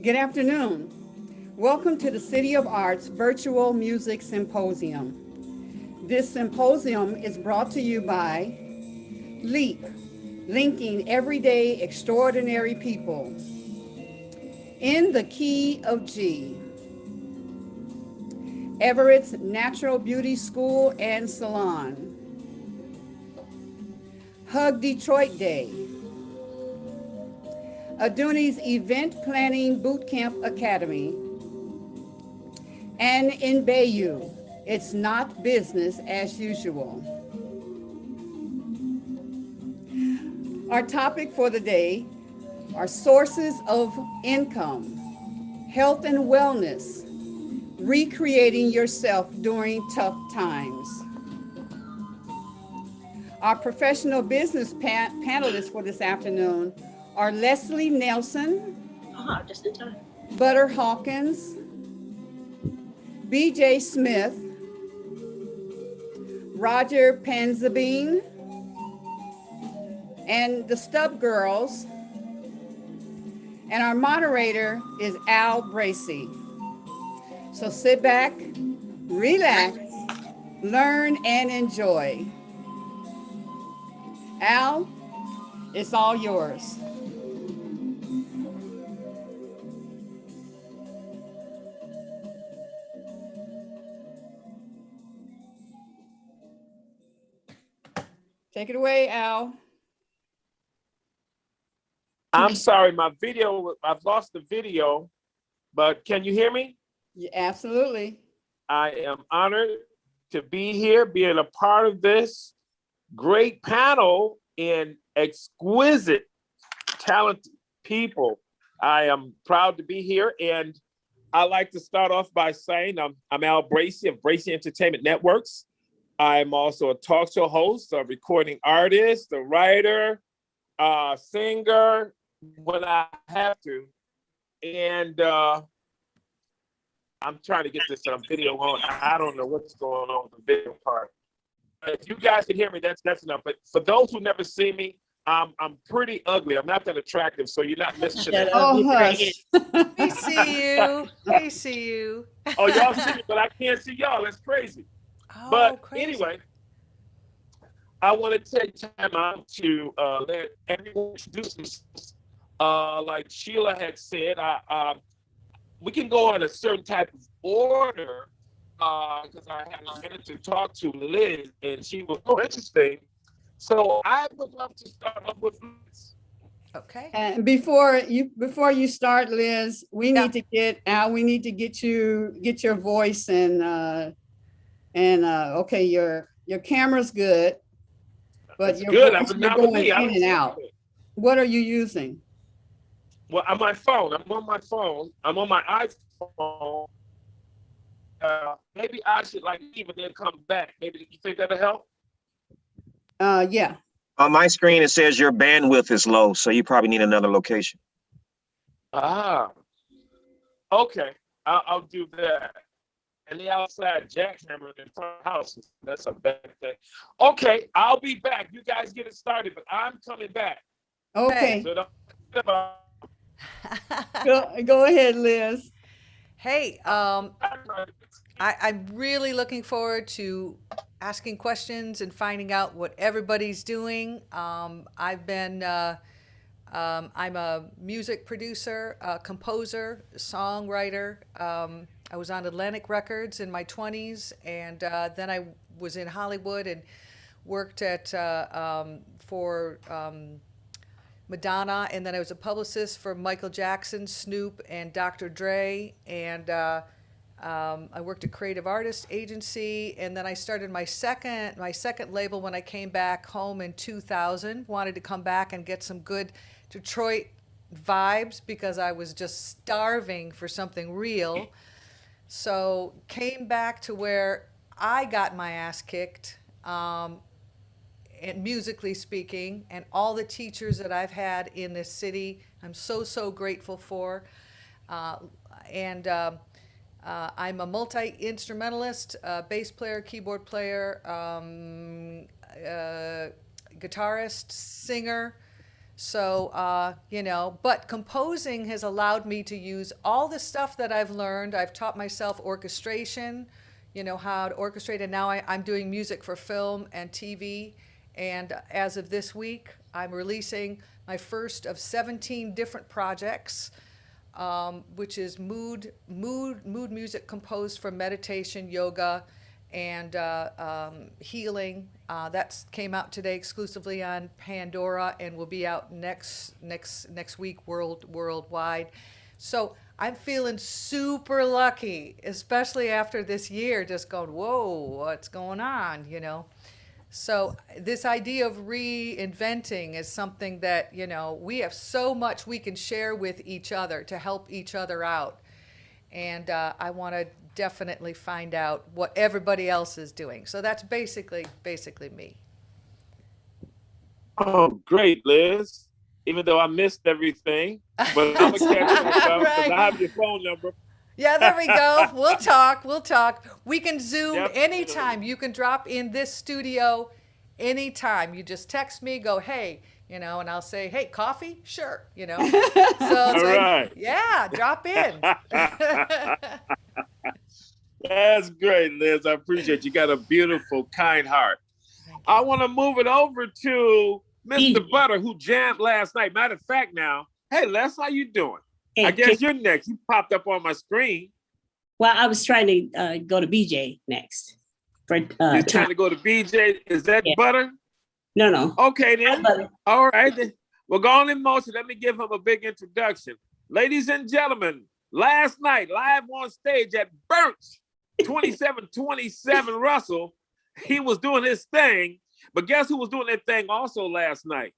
Good afternoon. Welcome to the City of Arts Virtual Music Symposium. This symposium is brought to you by LEAP, linking everyday extraordinary people. In the Key of G, Everett's Natural Beauty School and Salon. Hug Detroit Day, Aduni's Event Planning Bootcamp Academy, and in Bayou, it's not business as usual. Our topic for the day are sources of income, health and wellness, recreating yourself during tough times. Our professional business panelists for this afternoon are Leslie Nelson, Just in time. Butter Hawkins, BJ Smith, Rodger Penzabene, and the Stub Girls. And our moderator is Al Bracey. So sit back, relax, learn, and enjoy. Al, it's all yours. Take it away, Al. I'm sorry, my video, I've lost the video, but can you hear me? Yeah, absolutely. I am honored to be here, being a part of this great panel and exquisite, talented people. I am proud to be here, and I like to start off by saying I'm Al Bracey of Bracey Entertainment Networks. I'm also a talk show host, a recording artist, a writer, singer when I have to, and I'm trying to get this video on. I don't know what's going on with the video part. If you guys can hear me, that's enough. But for those who never see me, I'm pretty ugly. I'm not that attractive, so you're not missing it. Oh, hush. We see you. We see you. Oh, y'all see me, but I can't see y'all. That's crazy. Oh, But crazy. anyway, I want to take time out to let everyone introduce themselves. Like Sheila had said, we can go in a certain type of order because I had a minute to talk to Liz, and she was so interesting. So I would love to start off with Liz. Okay. And before you start, Liz, we need to get Al. We need to get your voice and okay, your camera's good, but It's your good. voice, I'm you're not going with me. in and out. What are you using? Well, on my phone. I'm on my phone. I'm on my iPhone. Maybe I should leave and then come back. Maybe you think that'll help? Yeah. On my screen, it says your bandwidth is low, so you probably need another location. Ah, okay. I'll do that. And the outside jackhammer in front of the house, that's a bad thing. Okay, I'll be back. You guys get it started, but I'm coming back. Okay. So Go ahead, Liz. Hey, I'm really looking forward to asking questions and finding out what everybody's doing. I'm a music producer, composer, songwriter. I was on Atlantic Records in my 20s, and then I was in Hollywood and worked for Madonna, and then I was a publicist for Michael Jackson, Snoop, and Dr. Dre, and I worked at Creative Artist Agency, and then I started my second label when I came back home in 2000. Wanted to come back and get some good Detroit vibes because I was just starving for something real. So came back to where I got my ass kicked, and musically speaking, and all the teachers that I've had in this city, I'm so grateful for. I'm a multi-instrumentalist, bass player, keyboard player, guitarist, singer. So, you know, but composing has allowed me to use all the stuff that I've learned. I've taught myself orchestration, you know, how to orchestrate, and now I'm doing music for film and TV. And as of this week, I'm releasing my first of 17 different projects, which is mood music composed for meditation, yoga, and healing. That came out today exclusively on Pandora and will be out next week worldwide. So I'm feeling super lucky, especially after this year, just going, whoa, what's going on, you know? So this idea of reinventing is something that, you know, we have so much we can share with each other to help each other out. And I want to definitely find out what everybody else is doing. So that's basically me. Oh, great, Liz. Even though I missed everything, but I'm gonna catch myself because I have your phone number. Yeah, there we go. We'll talk. We can Zoom Definitely. anytime. You can drop in this studio anytime. You just text me, go, hey, you know, and I'll say, hey, coffee? Sure, you know. So it's All like, right. yeah, drop in. That's great, Liz. I appreciate you. Got a beautiful, kind heart. I want to move it over to Mr. Butter, who jammed last night. Matter of fact, now, hey, Les, how you doing? Hey, I guess you're next. You popped up on my screen. well, I was trying to go to BJ next. For You're trying to go to BJ. Is that Yeah. Butter? No. Okay, then. Butter. All right. Then. We're going in motion. Let me give him a big introduction. Ladies and gentlemen, last night, live on stage at Burnt's 2727 Russell, he was doing his thing. But guess who was doing that thing also last night?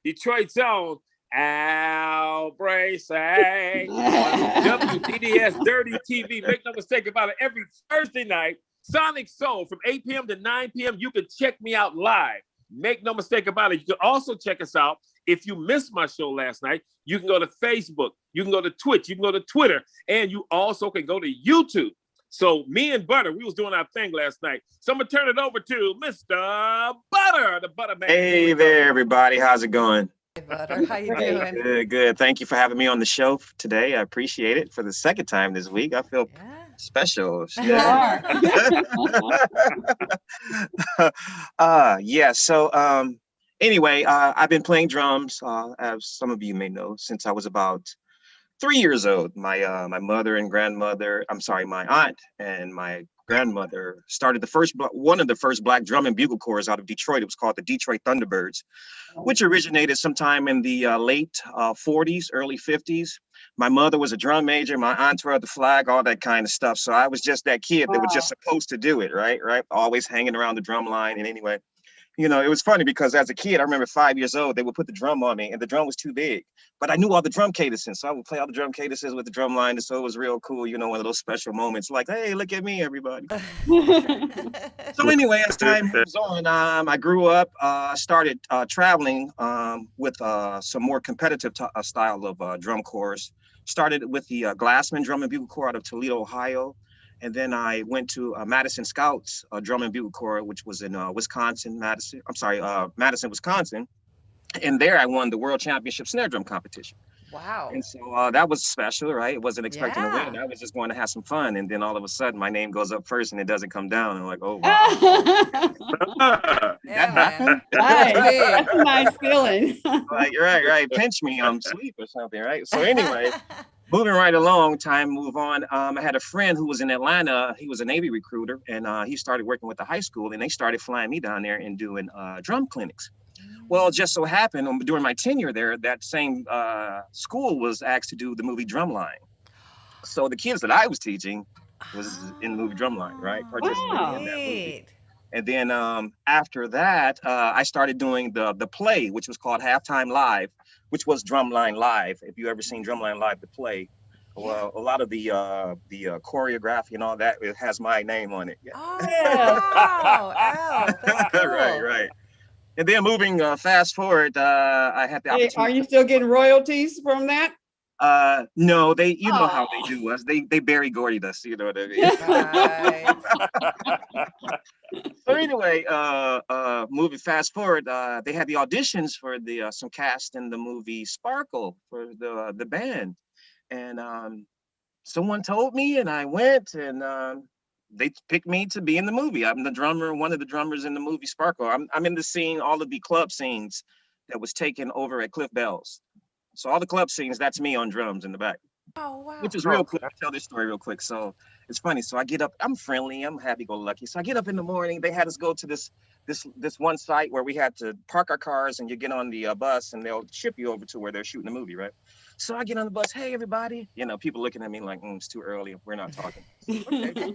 Detroit's own Al Bracey on WDDS Dirty TV. Make no mistake about it. Every Thursday night, Sonic Soul from 8 p.m. to 9 p.m. You can check me out live. Make no mistake about it. You can also check us out. If you missed my show last night, you can go to Facebook, you can go to Twitch, you can go to Twitter, and you also can go to YouTube. So me and Butter, we was doing our thing last night. So I'm gonna turn it over to Mr. Butter, the Butter Man. Hey there, everybody. How's it going? Hey, Butter, how you doing? Good. Thank you for having me on the show today. I appreciate it. For the second time this week, I feel special. You are. Yeah. So anyway, I've been playing drums, as some of you may know, since I was about 3 years old. My mother and grandmother, my aunt and my grandmother started one of the first black drum and bugle corps out of Detroit. It was called the Detroit Thunderbirds, which originated sometime in the late 40s, early 50s. My mother was a drum major. My aunt twirled the flag, all that kind of stuff. So I was just that kid that was just supposed to do it, right? Always hanging around the drum line. And anyway, you know, it was funny because as a kid, I remember 5 years old, they would put the drum on me and the drum was too big, but I knew all the drum cadences. So I would play all the drum cadences with the drum line. And so it was real cool, you know, one of those special moments like, hey, look at me, everybody. So anyway, as time moves on, I grew up, started traveling with some more competitive style of drum corps. Started with the Glassman Drum and Bugle Corps out of Toledo, Ohio. And then I went to Madison Scouts Drum and Bugle Corps, which was in Madison, Wisconsin. And there I won the World Championship Snare Drum Competition. Wow. And so that was special, right? I wasn't expecting to win. I was just going to have some fun. And then all of a sudden, my name goes up first and it doesn't come down. And I'm like, oh, wow. Yeah, Nice. That's a nice feeling. Like, right. Pinch me, I'm asleep or something, right? So anyway, moving right along, move on. I had a friend who was in Atlanta. He was a Navy recruiter, and he started working with the high school, and they started flying me down there and doing drum clinics. Well, it just so happened during my tenure there, that same school was asked to do the movie Drumline. So the kids that I was teaching was in the movie Drumline, right? Participating in that movie. And then after that, I started doing the play, which was called Halftime Live, which was Drumline Live. If you ever seen Drumline Live, the play, well, a lot of the choreography and all that, it has my name on it. Yeah. Oh, wow. That's cool. Right. And then moving fast forward, I had the opportunity. Are you still getting royalties from that? No, you know how Oh. they do us. They Barry Gordy'd us, you know what I mean? Right. So anyway, movie fast forward, they had the auditions for the some cast in the movie Sparkle for the band, and someone told me, and I went, and they picked me to be in the movie. I'm the drummer, one of the drummers in the movie Sparkle. I'm in the scene, all of the club scenes that was taken over at Cliff Bell's. So all the club scenes, that's me on drums in the back, Oh, wow. which is real Okay. cool. I'll tell this story real quick. So it's funny. So I get up, I'm friendly, I'm happy-go-lucky. So I get up in the morning. They had us go to this one site where we had to park our cars, and you get on the bus, and they'll ship you over to where they're shooting the movie, right? So I get on the bus. Hey, everybody. You know, people looking at me like, it's too early. We're not talking. Okay.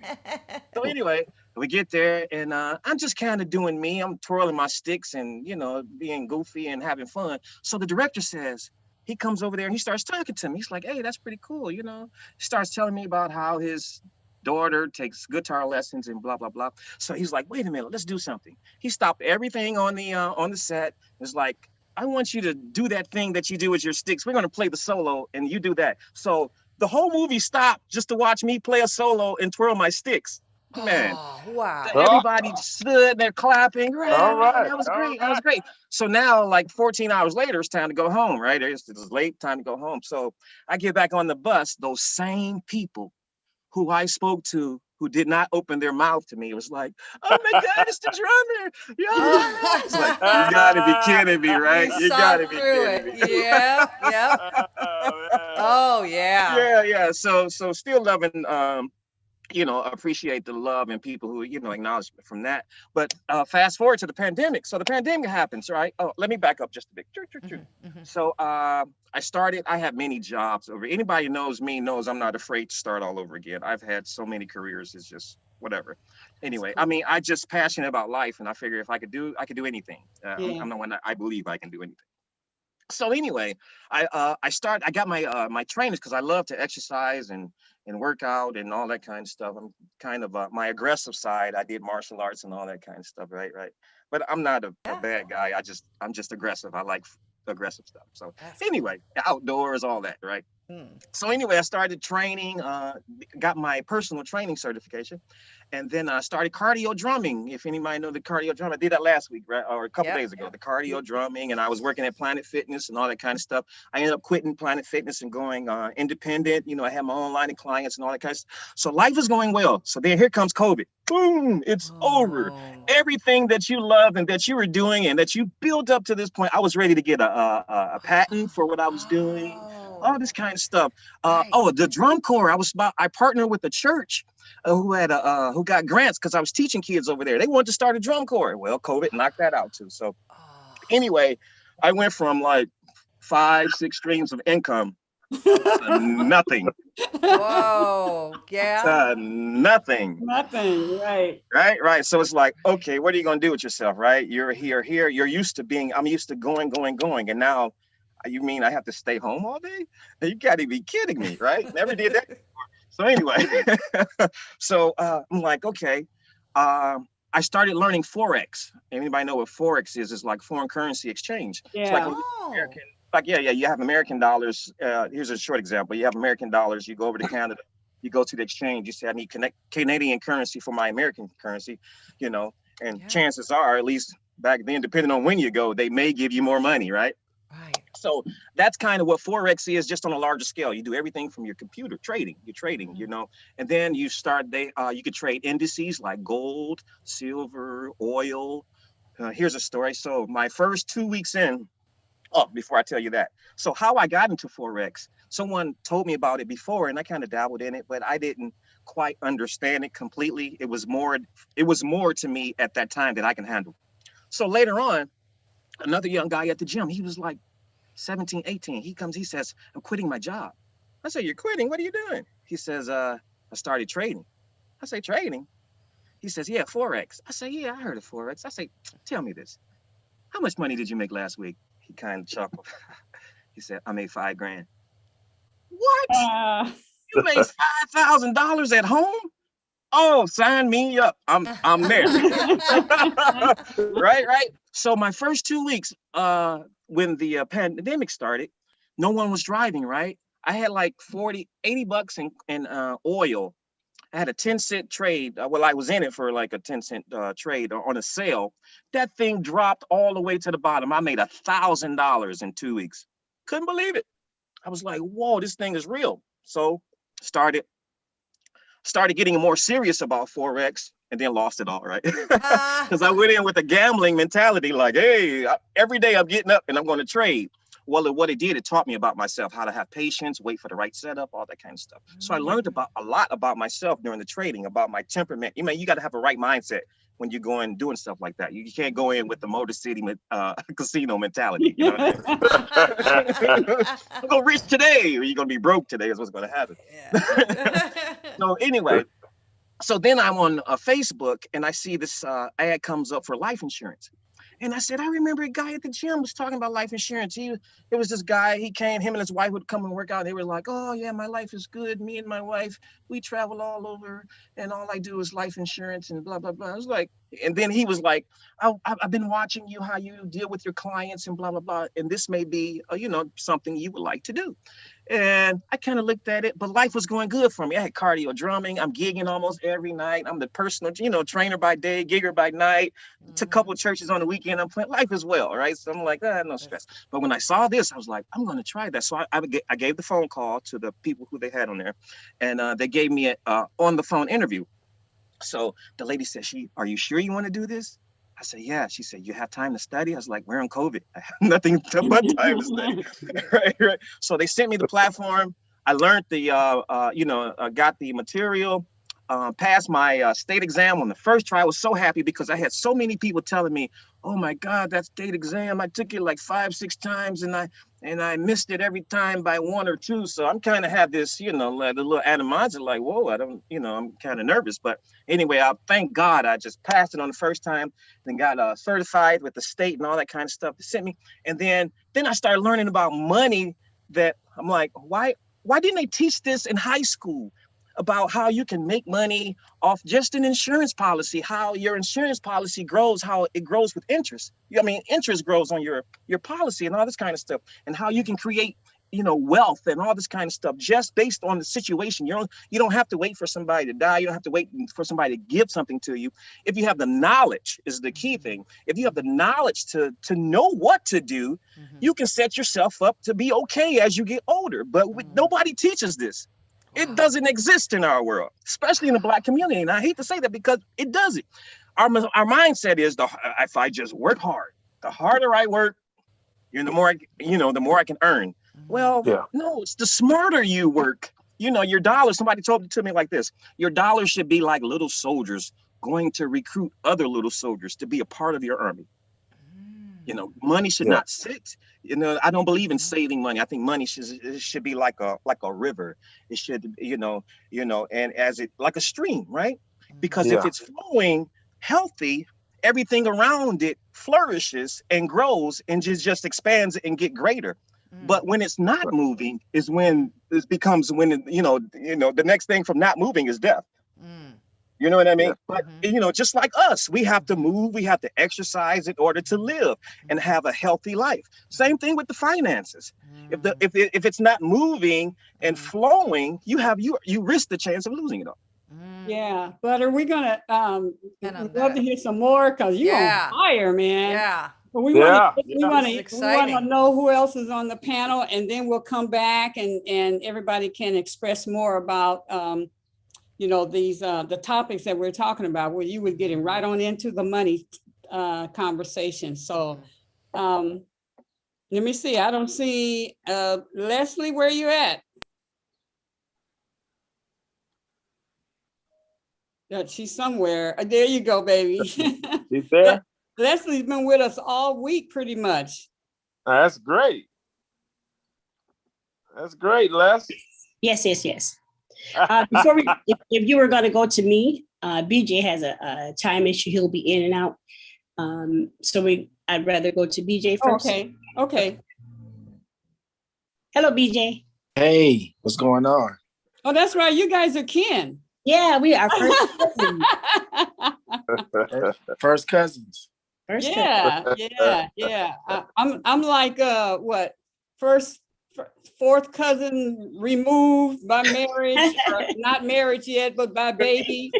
So anyway, we get there, and I'm just kind of doing me. I'm twirling my sticks and, you know, being goofy and having fun. So the director says, he comes over there and he starts talking to me. He's like, hey, that's pretty cool, you know. He starts telling me about how his daughter takes guitar lessons and blah, blah, blah. So he's like, wait a minute, let's do something. He stopped everything on the set. It's like, I want you to do that thing that you do with your sticks. We're going to play the solo and you do that. So the whole movie stopped just to watch me play a solo and twirl my sticks. Man. Oh, wow. Everybody stood there clapping. Right, All right. that was all great. That right. was great. So now, like 14 hours later, it's time to go home, right? It's late, time to go home. So I get back on the bus. Those same people who I spoke to, who did not open their mouth to me, it was like, oh my God, it's the drummer. Yeah. It's like, you gotta be kidding me, right? You You saw gotta be through kidding it. me. Yeah, yeah. Oh, man. Oh, yeah. Yeah. So still loving you know, appreciate the love and people who, you know, acknowledge me from that. But fast forward to the pandemic. So the pandemic happens, right? Oh, let me back up just a bit. So I have many jobs over. Anybody who knows me knows I'm not afraid to start all over again. I've had so many careers. It's just whatever. Anyway, I mean, I just passionate about life, and I figure if I could do anything. I'm the one that I believe I can do anything. So anyway, I got my my trainers because I love to exercise and work out and all that kind of stuff. I'm kind of my aggressive side. I did martial arts and all that kind of stuff, right? But I'm not a bad guy. I'm just aggressive. I like aggressive stuff. So anyway, outdoors, all that, right? So anyway, I started training, got my personal training certification, and then I started cardio drumming. If anybody know the cardio drum, I did that last week, right? Or a couple days ago, the cardio drumming, and I was working at Planet Fitness and all that kind of stuff. I ended up quitting Planet Fitness and going independent. You know, I had my own line of clients and all that kind of stuff. So life is going well. So then here comes COVID. Boom, it's over. Everything that you love and that you were doing and that you built up to this point, I was ready to get a patent for what I was doing. All this kind of stuff. Oh, the drum corps. I partnered with the church who got grants because I was teaching kids over there. They wanted to start a drum corps. Well, COVID knocked that out too. So anyway, I went from like 5-6 streams of income to nothing. Whoa, yeah. Nothing. Nothing, right. Right. So it's like, okay, what are you gonna do with yourself, right? You're here. You're used to I'm used to going, and now you mean I have to stay home all day? You gotta be kidding me, right? Never did that before. So anyway, so I'm like, okay. I started learning Forex. Anybody know what Forex is? It's like foreign currency exchange. Yeah. It's like you have American dollars. Here's a short example. You have American dollars. You go over to Canada. You go to the exchange. You say, I need Canadian currency for my American currency, you know, and chances are, at least back then, depending on when you go, they may give you more money, right? Right. So that's kind of what Forex is, just on a larger scale. You do everything from your computer trading, you know, and then you start, you could trade indices like gold, silver, oil. Here's a story. So my first 2 weeks in, before I tell you that. So how I got into Forex, someone told me about it before and I kind of dabbled in it, but I didn't quite understand it completely. It was more to me at that time that I can handle. So later on, another young guy at the gym, he was like 17, 18. He comes, he says, I'm quitting my job. I say, you're quitting? What are you doing? He says, I started trading. I say, trading? He says, yeah, Forex. I say, yeah, I heard of Forex. I say, tell me this. How much money did you make last week? He kind of chuckled. He said, I made $5,000. What? You made $5,000 at home? Oh, sign me up. I'm there. Right. So my first 2 weeks, when the pandemic started, no one was driving, right? I had like 80 bucks in oil. I had a 10-cent trade. Well, I was in it for like a 10-cent trade on a sale. That thing dropped all the way to the bottom. I made $1,000 in 2 weeks. Couldn't believe it. I was like, whoa, this thing is real. So started getting more serious about Forex, and then lost it all, right? Because I went in with a gambling mentality, like, hey, every day I'm getting up and I'm going to trade. Well, what it did, it taught me about myself, how to have patience, wait for the right setup, all that kind of stuff. So I learned a lot about myself during the trading, about my temperament. You got to have a right mindset when you're going doing stuff like that. You can't go in with the Motor City casino mentality. You know what I mean? I'm gonna reach today, or you're gonna be broke today. Is what's gonna happen. Yeah. So anyway, so then I'm on Facebook and I see this ad comes up for life insurance. And I said, I remember a guy at the gym was talking about life insurance. It was this guy, him and his wife would come and work out. And they were like, oh yeah, my life is good. Me and my wife, we travel all over and all I do is life insurance and blah, blah, blah. I was like, and then he was like, I've been watching you, how you deal with your clients and blah, blah, blah. And this may be, something you would like to do. And I kind of looked at it, but life was going good for me. I had cardio drumming. I'm gigging almost every night. I'm the personal, trainer by day, gigger by night. To a couple of churches on the weekend. I'm playing life as well, right? So I'm like, no stress. But when I saw this, I was like, I'm going to try that. So I gave the phone call to the people who they had on there, and they gave me a on the phone interview. So the lady said, are you sure you want to do this? I said, yeah. She said, you have time to study? I was like, we're on COVID. I have nothing but time to study. right. So they sent me the platform. I learned got the material, passed my state exam on the first try. I was so happy because I had so many people telling me, oh my God, that state exam, I took it like 5-6 times and I missed it every time by 1 or 2. So I'm kind of have this, the little animosity, like, whoa, I'm kind of nervous. But anyway, I thank God I just passed it on the first time, then got certified with the state and all that kind of stuff they sent me. And then I started learning about money that I'm like, why didn't they teach this in high school? About how you can make money off just an insurance policy, how your insurance policy grows, how it grows with interest. Interest grows on your policy and all this kind of stuff, and how you can create, wealth and all this kind of stuff just based on the situation. You don't have to wait for somebody to die. You don't have to wait for somebody to give something to you. If you have the knowledge, is the key thing. If you have the knowledge to know what to do, you can set yourself up to be okay as you get older. But nobody teaches this. It doesn't exist in our world, especially in the Black community. And I hate to say that because it doesn't. Our mindset is if I just work hard, the harder I work, the more I can earn. Well, no, it's the smarter you work. Your dollars, somebody told it to me like this, your dollars should be like little soldiers going to recruit other little soldiers to be a part of your army. Money should not sit. I don't believe in saving money. I think money should be like a river. It should, and as it like a stream, right? Because if it's flowing healthy, everything around it flourishes and grows and just expands and get greater. But when it's not moving is when it becomes the next thing from not moving is death. You know what I mean? Yeah. But, just like us, we have to move, we have to exercise in order to live and have a healthy life. Same thing with the finances. If it's not moving and flowing, you risk the chance of losing it all. Yeah, but are we gonna love to hear some more? Because you're on fire, man. Yeah. But we want to know who else is on the panel, and then we'll come back and everybody can express more about these the topics that we're talking about, where you were getting right on into the money conversation. So let me see. I don't see Leslie, where you at? She's somewhere. There you go, baby. She's there. Leslie's been with us all week, pretty much. That's great. That's great, Les. Yes. Before if you were going to go to me, BJ has a time issue. He'll be in and out. I'd rather go to BJ first. Okay. Hello, BJ. Hey, what's going on? Oh, that's right. You guys are kin. Yeah, we are first cousins. First cousins. Yeah. I'm like what? First fourth cousin removed by marriage, or not marriage yet, but by baby.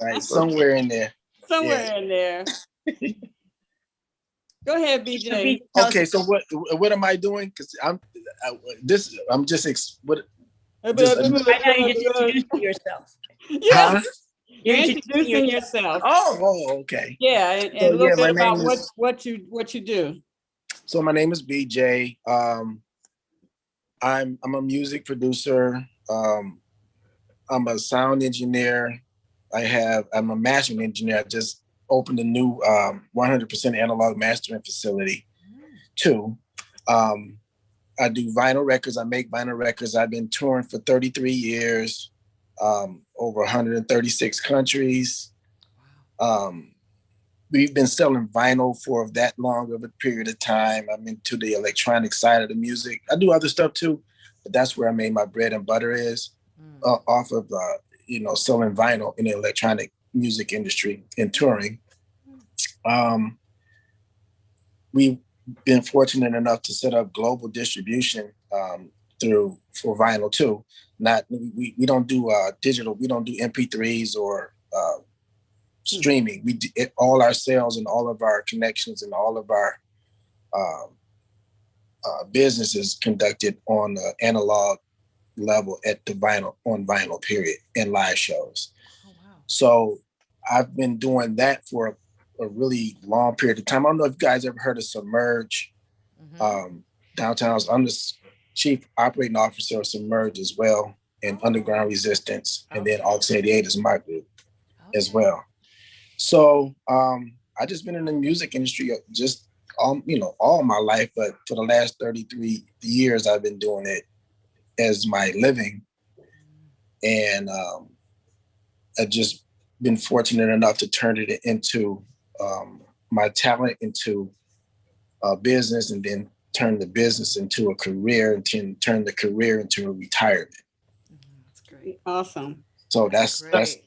Right, somewhere in there. Somewhere in there. Go ahead, So BJ. BJ, tell us- Okay, so what am I doing? Because I'm just what? I know you just introduced yourself. Yeah, Huh? you're introducing yourself. Oh, okay. Yeah, and So, a little yeah, bit my about name is- what you do. So my name is BJ. I'm a music producer. I'm a sound engineer. I'm a mastering engineer. I just opened a new 100% analog mastering facility too. I do vinyl records. I make vinyl records. I've been touring for 33 years, over 136 countries. We've been selling vinyl for that long of a period of time. I'm into the electronic side of the music. I do other stuff too, but that's where I made my bread and butter is off of, selling vinyl in the electronic music industry and touring. We've been fortunate enough to set up global distribution for vinyl too. We don't do digital. We don't do MP3s or streaming. We do all our sales and all of our connections and all of our businesses conducted on the analog level at the vinyl period and live shows. Oh, wow. So I've been doing that for a really long period of time. I don't know if you guys ever heard of Submerge downtown. I'm the chief operating officer of Submerge as well, and Underground Resistance, and then ArtZ 88 is my group as well. So I just been in the music industry just all my life, but for the last 33 years I've been doing it as my living, and I've just been fortunate enough to turn it into my talent into a business, and then turn the business into a career, and turn the career into a retirement. That's great. Awesome. So that's Great.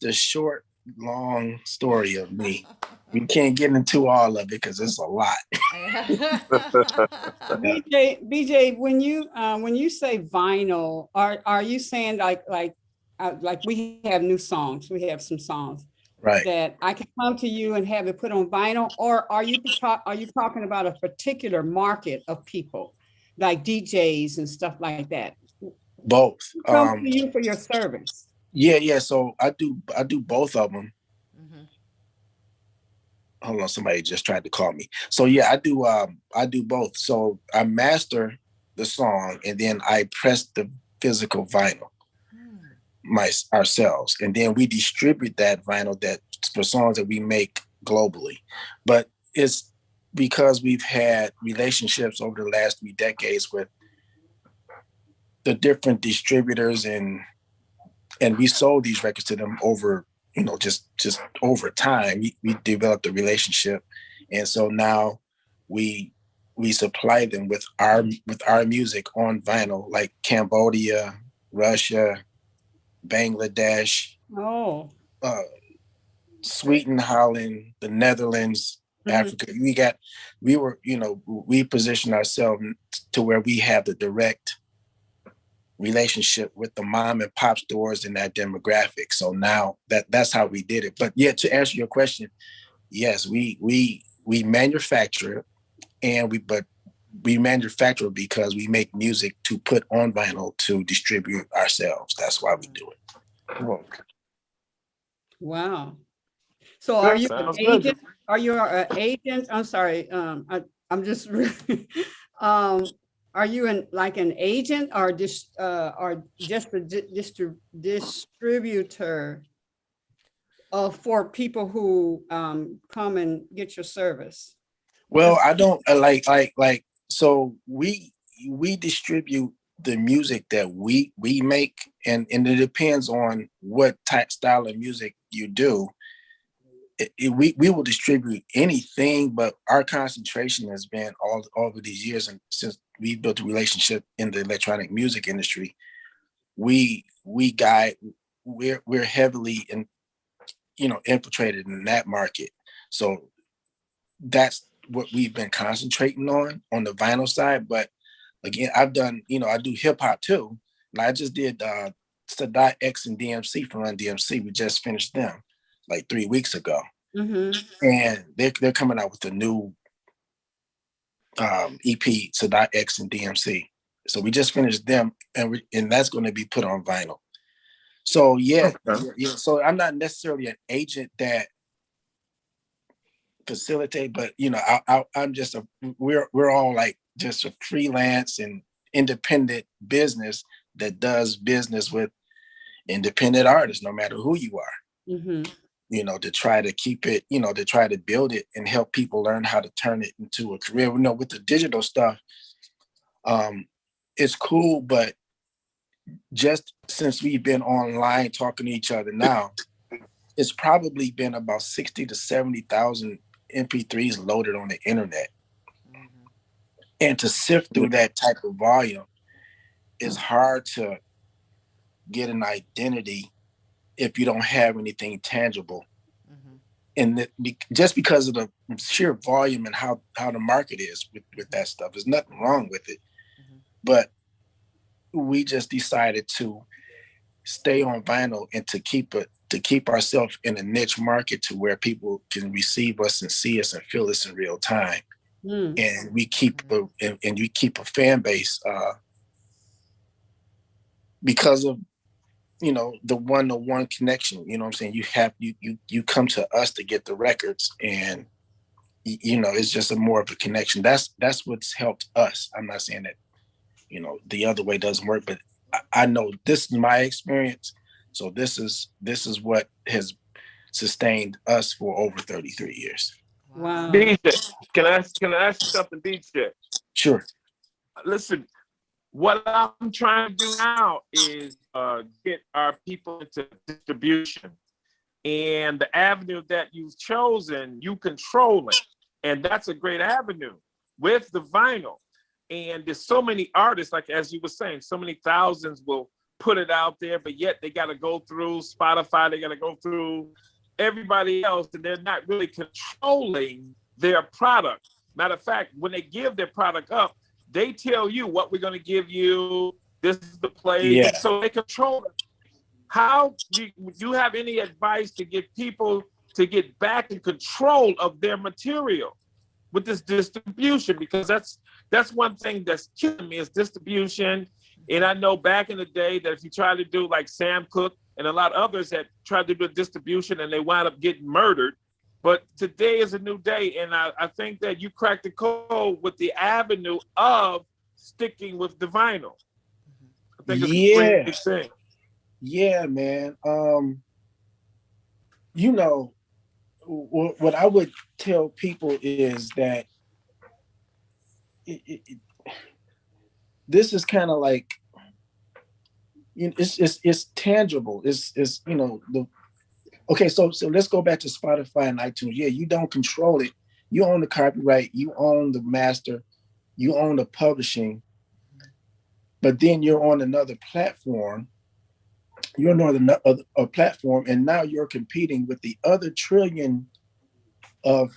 the short, long story of me. We can't get into all of it because it's a lot. BJ, when you say vinyl, are you saying like we have new songs, we have some songs Right. that I can come to you and have it put on vinyl, or are you talking about a particular market of people like DJs and stuff like that? Both. Come to you for your service. Yeah. So I do both of them. Hold on, somebody just tried to call me. So yeah, I do both. So I master the song, and then I press the physical vinyl ourselves, and then we distribute that vinyl for songs that we make globally. But it's because we've had relationships over the last 3 decades with the different distributors, and we sold these records to them over, just over time. We developed a relationship, and so now we supply them with our music on vinyl, like Cambodia, Russia, Bangladesh, Sweden, Holland, the Netherlands, Africa. We position ourselves to where we have the direct relationship with the mom and pop stores in that demographic. So now that's how we did it. But yeah, to answer your question, yes, we manufacture it, and we manufacture it because we make music to put on vinyl to distribute ourselves. That's why we do it. Wow. So are you an Sounds good. agent? Are you an agent? I'm sorry. I'm just are you an agent, or just a distributor for people who come and get your service? Well, I don't so we distribute the music that we make, and it depends on what style of music you do. We will distribute anything, but our concentration has been all over these years, and since we built a relationship in the electronic music industry, we're heavily infiltrated in that market. So that's what we've been concentrating on the vinyl side. But again, I've done, I do hip hop too. And I just did Sadat X and DMC from Run DMC. We just finished them like 3 weeks ago. And they're coming out with a new EP, Sadat X and DMC. So we just finished them, and that's going to be put on vinyl. So so I'm not necessarily an agent that facilitate, but I'm just we're all like just a freelance and independent business that does business with independent artists, no matter who you are. To try to keep it, to try to build it and help people learn how to turn it into a career. With the digital stuff, it's cool, but just since we've been online talking to each other now, it's probably been about 60 to 70,000 MP3s loaded on the internet. And to sift through that type of volume is hard to get an identity if you don't have anything tangible. And just because of the sheer volume and how the market is with that stuff, there's nothing wrong with it. But we just decided to stay on vinyl and to keep ourselves in a niche market to where people can receive us and see us and feel us in real time. And we keep a fan base because of the one-to-one connection. You know what I'm saying? You come to us to get the records, and it's just a more of a connection. That's what's helped us. I'm not saying that the other way doesn't work, but I know this is my experience. So this is what has sustained us for over 33 years. Wow. DJ, can I ask you something, DJ? Sure. Listen, what I'm trying to do now is get our people into distribution. And the avenue that you've chosen, you control it. And that's a great avenue with the vinyl. And there's so many artists, like as you were saying, so many thousands will put it out there, but yet they got to go through Spotify, they got to go through everybody else, and they're not really controlling their product. Matter of fact, when they give their product up, they tell you what we're going to give you. This is the place. Yeah. So they control it. How do you have any advice to get people to get back in control of their material with this distribution? Because that's one thing that's killing me is distribution. And I know back in the day that if you try to do like Sam Cooke and a lot of others that tried to do distribution and they wound up getting murdered. But today is a new day. And I think that you cracked the code with the avenue of sticking with the vinyl. I think it's a great thing. Yeah, man. What I would tell people is that this is kind of like, it's tangible. Okay, so let's go back to Spotify and iTunes. Yeah, you don't control it. You own the copyright, you own the master, you own the publishing, but then you're on another platform. You're on a platform, and now you're competing with the other trillion of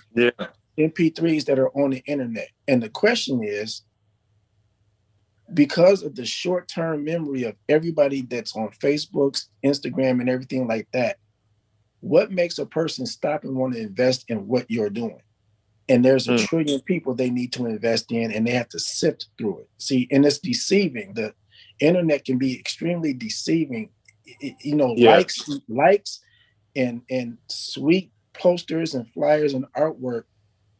MP3s that are on the internet. And the question is, because of the short-term memory of everybody that's on Facebook, Instagram, and everything like that, what makes a person stop and want to invest in what you're doing? And there's a trillion people they need to invest in, and they have to sift through it. See, and it's deceiving. The internet can be extremely deceiving. Likes and sweet posters and flyers and artwork.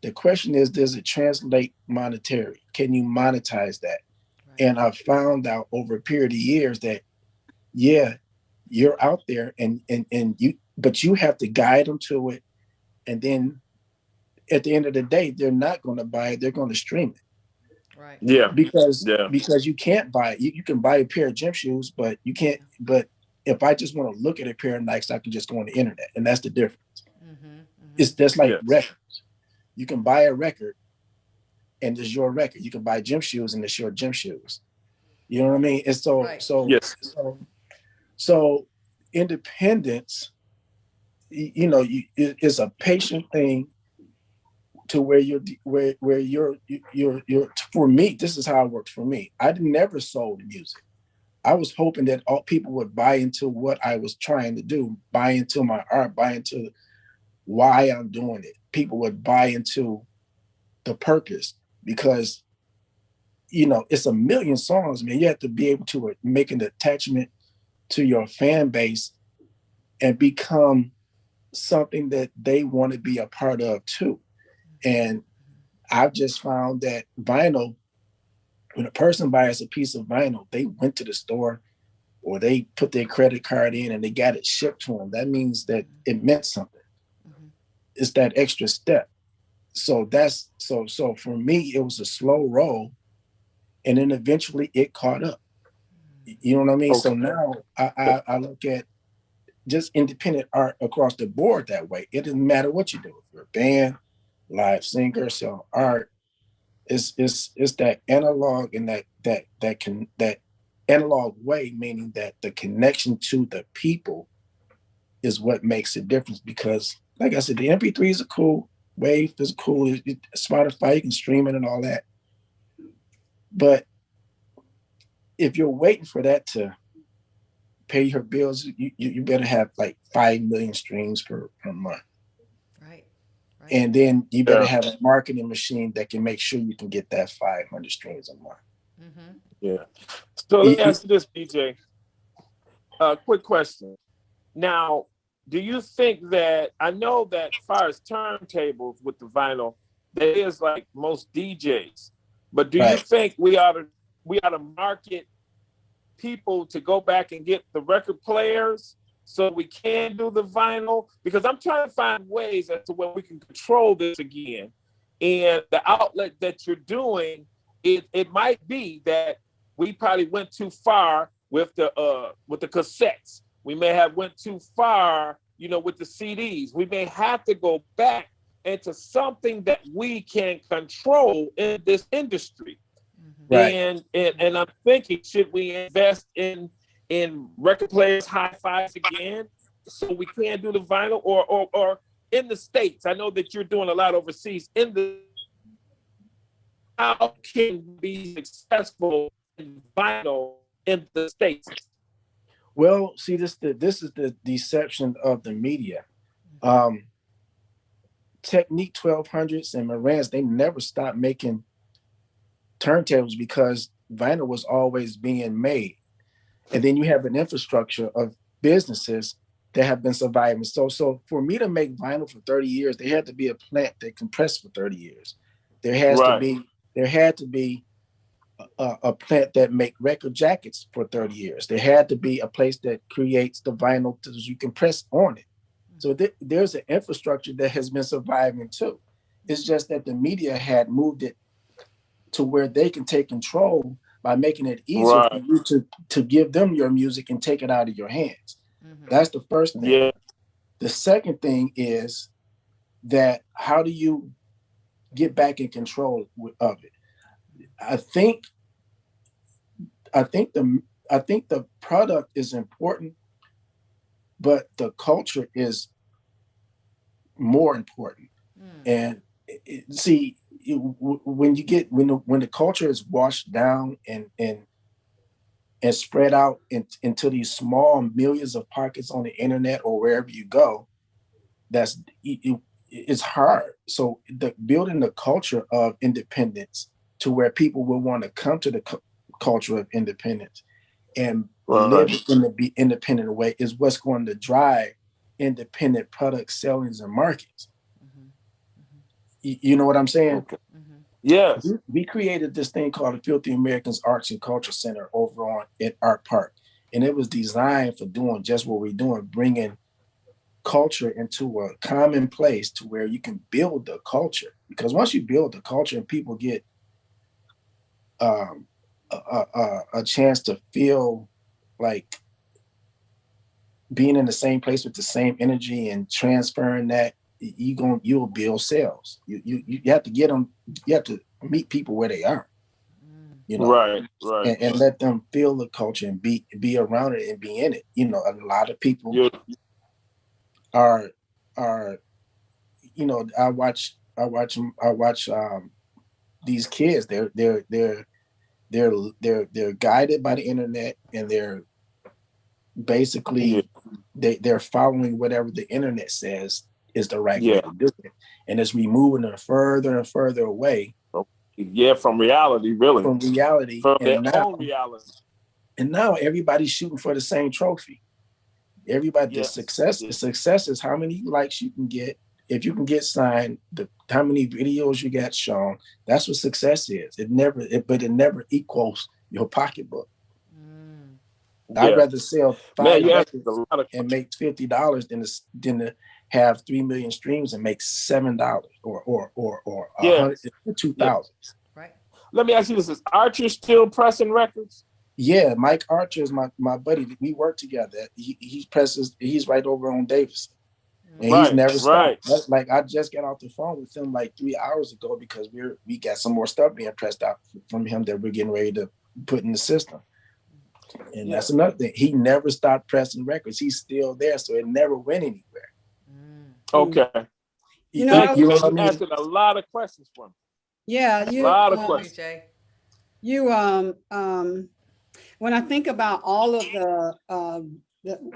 The question is, does it translate monetary? Can you monetize that? Right. And I've found out over a period of years that, you're out there and but you have to guide them to it. And then at the end of the day, they're not going to buy it. They're going to stream it. Right. Yeah. Because you can't buy it. You can buy a pair of gym shoes, but you can't. But if I just want to look at a pair of Nikes, I can just go on the internet, and that's the difference. It's just like records. You can buy a record, and it's your record. You can buy gym shoes, and it's your gym shoes. You know what I mean? And so independence, it's a patient thing. to where you're for me, this is how it worked for me. I never sold music. I was hoping that all people would buy into what I was trying to do, buy into my art, buy into why I'm doing it. People would buy into the purpose, because it's a million songs, man. You have to be able to make an attachment to your fan base and become something that they want to be a part of too. And I've just found that vinyl, when a person buys a piece of vinyl, they went to the store or they put their credit card in and they got it shipped to them. That means that it meant something. It's that extra step. So so for me, it was a slow roll, and then eventually it caught up. You know what I mean? Okay. So now I look at just independent art across the board that way. It doesn't matter what you do. If you're a band, live singer, sell art, it's that analog and that analog way, meaning that the connection to the people is what makes a difference. Because like I said, the MP3s are cool, Wave is cool, Spotify, you can stream it and all that. But if you're waiting for that to pay your bills, you better have like 5 million streams per month. Right. And then you better have a marketing machine that can make sure you can get that 500 streams a month. Yeah. So let me ask you this, BJ. Quick question. Now, do you think that, I know that as far as turntables with the vinyl, that is like most DJs, but do you think we ought to market people to go back and get the record players so we can do the vinyl? Because I'm trying to find ways as to where we can control this again. And the outlet that you're doing, it might be that we probably went too far with the cassettes. We may have went too far, with the CDs. We may have to go back into something that we can control in this industry. Right. And I'm thinking, should we invest in record players, hi-fis again, so we can do the vinyl, or in the States? I know that you're doing a lot overseas. How can we be successful in vinyl in the States? Well, see, this is the deception of the media. Technique 1200s and Marantz, they never stopped making turntables because vinyl was always being made. And then you have an infrastructure of businesses that have been surviving. So for me to make vinyl for 30 years, there had to be a plant that compressed for 30 years. There had to be a plant that make record jackets for 30 years. There had to be a place that creates the vinyl so you can press on it. So there's an infrastructure that has been surviving too. It's just that the media had moved it to where they can take control by making it easier for you to give them your music and take it out of your hands. That's the first thing. Yeah. The second thing is that how do you get back in control of it? I think the product is important, but the culture is more important. And see, when the culture is washed down and spread out into these small millions of pockets on the internet or wherever you go, it's hard. So building the culture of independence to where people will want to come to the culture of independence and live in the independent way is what's going to drive independent product sellings and markets. You know what I'm saying? Okay. Yes. We created this thing called the Filthy Americans Arts and Culture Center over at Art Park. And it was designed for doing just what we're doing, bringing culture into a common place to where you can build the culture. Because once you build the culture and people get a chance to feel like being in the same place with the same energy and transferring that, you'll build sales. You have to get them. You have to meet people where they are. Right. And let them feel the culture and be around it and be in it. A lot of people are. I watch I watch them. I watch these kids. They're guided by the internet, and they're basically they're following whatever the internet says is the right way to do it, and it's removing them further and further away. From reality, really. From reality, from and their own reality. And now everybody's shooting for the same trophy. Everybody, the success is how many likes you can get. If you can get signed, how many videos you got shown. That's what success is. It never equals your pocketbook. I'd rather sell 5 records and make $50 than to have 3 million streams and make $7 or 2,000. Right. Let me ask you this: is Archer still pressing records? Yeah, Mike Archer is my buddy. We work together. He presses. He's right over on Davis, and he's never stopped. Like I just got off the phone with him like 3 hours ago because we got some more stuff being pressed out from him that we're getting ready to put in the system. And that's another thing. He never stopped pressing records. He's still there, so it never went anywhere. Okay. You know what I mean? Asking a lot of questions for him. Yeah, a lot of questions. When I think about all of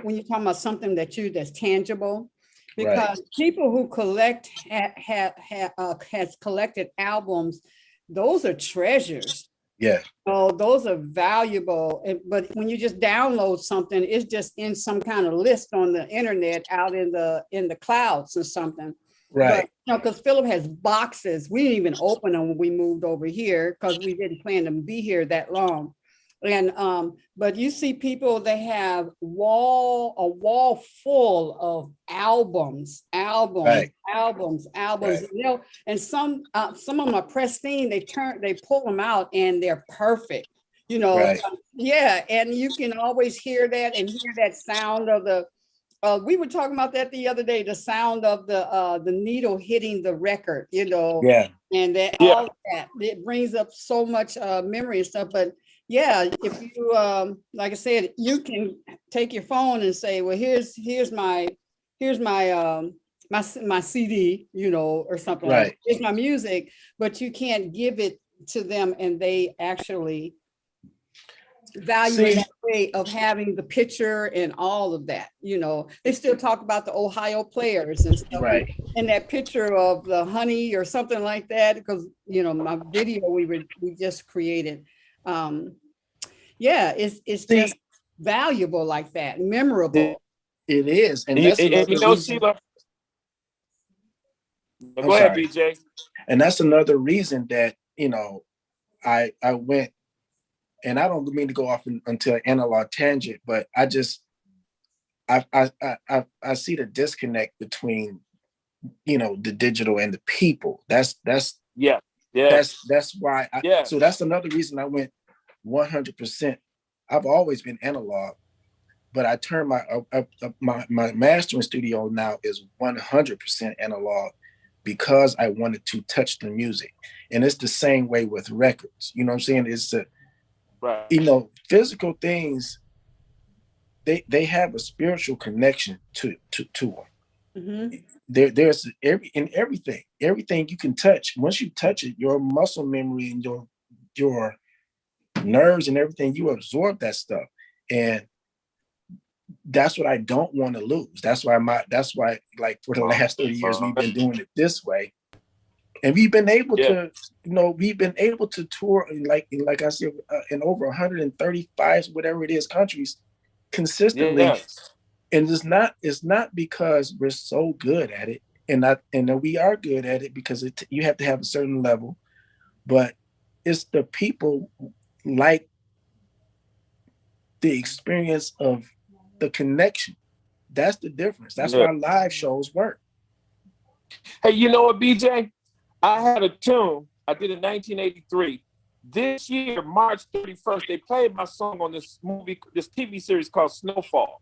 when you're talking about something that's tangible, because people who collect has collected albums, those are treasures. Yeah. So those are valuable. But when you just download something, it's just in some kind of list on the internet out in the clouds or something. Right. But, because Philip has boxes. We didn't even open them when we moved over here because we didn't plan to be here that long. And but you see people, they have a wall full of albums, right. albums. You know, and some of them are pristine. They pull them out and they're perfect. You know, and you can always hear that and hear that sound of the. We were talking about that the other day. The sound of the needle hitting the record. You know, and that all that it brings up so much memory and stuff, but. Yeah, if you like I said, you can take your phone and say, well, here's my CD, you know, or something like that. Here's my music, but you can't give it to them and they actually value that way of having the picture and all of that. You know, they still talk about the Ohio players and stuff. And that picture of the honey or something like that, because you know, my video we just created. It's just valuable like that, memorable. It is, and that's you know, Sheila. Go ahead, BJ. And that's another reason that you know, I went, and I don't mean to go off until an analog tangent, but I just I see the disconnect between you know the digital and the people. That's why. So that's another reason I went 100%. I've always been analog, but I turned my mastering studio now is 100% analog because I wanted to touch the music. And it's the same way with records. You know what I'm saying? It's you know, physical things, they have a spiritual connection to them. Mm-hmm. There's everything you can touch. Once you touch it, your muscle memory and your nerves and everything, you absorb that stuff, and that's what I don't want to lose. That's why like for the last 30 years we've been doing it this way, and we've been able to, you know, tour like I said in over 135 whatever it is countries consistently, and it's not because we're so good at it, and we are good at it because you have to have a certain level, but it's the people. Like the experience of the connection. That's the difference. That's why live shows work. Hey, you know what, BJ? I had a tune I did in 1983. This year, March 31st, they played my song on this TV series called Snowfall.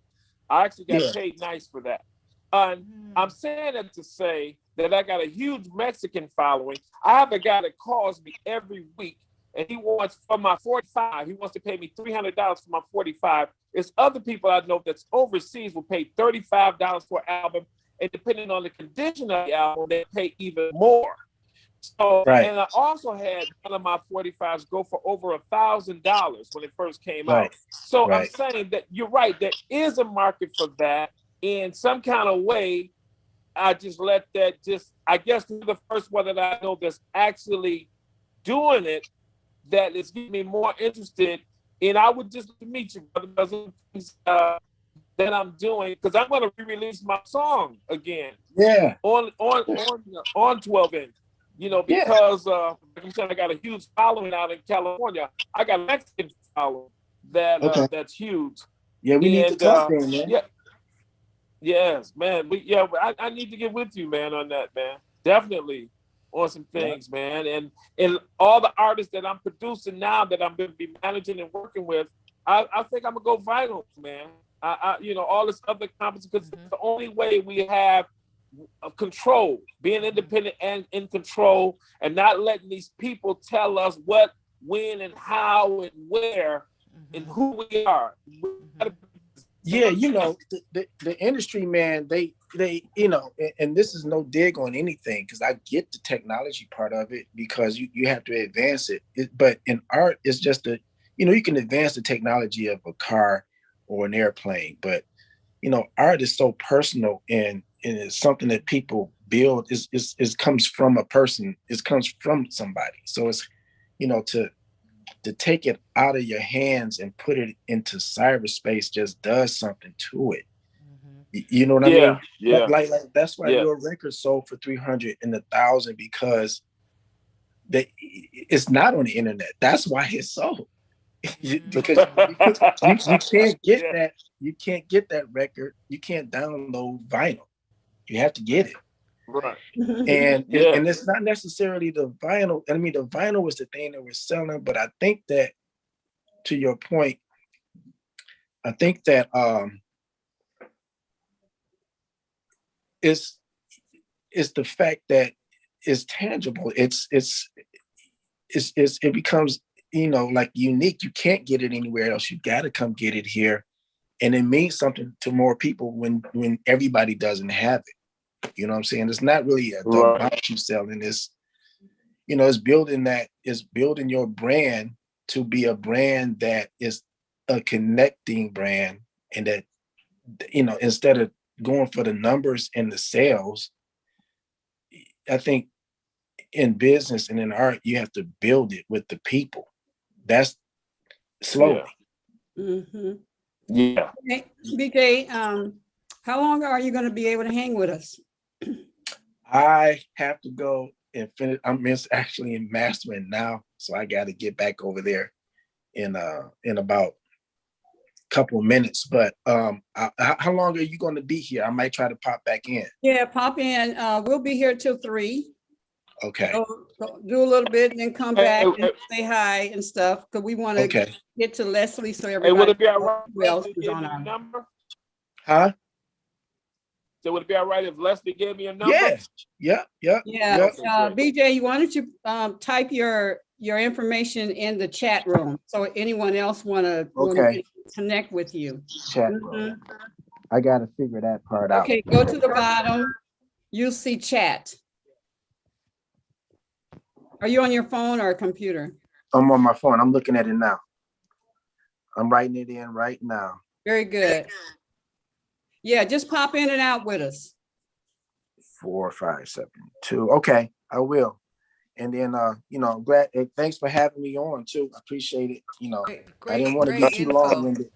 I actually got paid nice for that. I'm saying that to say that I got a huge Mexican following. I have a guy that calls me every week. And he wants for my 45, he wants to pay me $300 for my 45. There's other people I know that's overseas will pay $35 for an album. And depending on the condition of the album, they pay even more. So, Right. and I also had one of my 45s go for over $1,000 when it first came Right. out. So I'm Right. saying that you're right. There is a market for that in some kind of way. I just let that I guess the first one that I know that's actually doing it that is getting me more interested. And I would just meet you, brother, because of things that I'm doing, because I'm going to re-release my song again. Yeah. On 12 inch, because like I said, I got a huge following out in California. I got a Mexican following that's huge. Yeah, we need to talk then, man. Yeah, yes, man. I need to get with you, man, on that, man. Definitely on some things, man. And all the artists that I'm producing now that I'm going to be managing and working with, I think I'm gonna go vinyl, man. All this other competition, because it's the only way we have control, being independent and in control, and not letting these people tell us what, when, and how, and where, and who we are. Yeah, the industry, man, they and this is no dig on anything, because I get the technology part of it, because you have to advance it. But in art, it's just you can advance the technology of a car or an airplane, but art is so personal, and it's something that people build. It comes from a person. It comes from somebody. So it's to take it out of your hands and put it into cyberspace just does something to it. You know what I mean? Yeah. Like that's why your record sold for 300 and 1,000, because it's not on the internet. That's why it's sold. Because you can't get that. You can't get that record. You can't download vinyl. You have to get it. Right. And it's not necessarily the vinyl. I mean, the vinyl was the thing that we're selling, but I think that, to your point, I think that it's the fact that it's tangible. It becomes like unique. You can't get it anywhere else. You got to come get it here, and it means something to more people when everybody doesn't have it. You know what I'm saying? It's not really the amount you selling. It's it's building your brand to be a brand that is a connecting brand, and that instead of going for the numbers and the sales, I think in business and in art, you have to build it with the people. That's slowly. Yeah. Okay, BJ, how long are you going to be able to hang with us? I have to go and finish. I'm actually in mastering now, so I got to get back over there in about a couple of minutes. But how long are you going to be here? I might try to pop back in. Yeah, pop in. We'll be here till 3. Okay. So do a little bit and then come back and say hi and stuff, because we want to get to Leslie, so everybody would it be all right who else if is Leslie on gave me our a number? Huh? So would it be all right if Leslie gave me a number? Yeah. BJ, why don't you type your your information in the chat room. So anyone else want to connect with you. Chat room. I got to figure that part out. Okay, go to the bottom. You'll see chat. Are you on your phone or a computer? I'm on my phone. I'm looking at it now. I'm writing it in right now. Very good. Yeah, just pop in and out with us. 4572. Okay, I will. And then, I'm glad. Thanks for having me on too. I appreciate it. I didn't want to be too long-winded.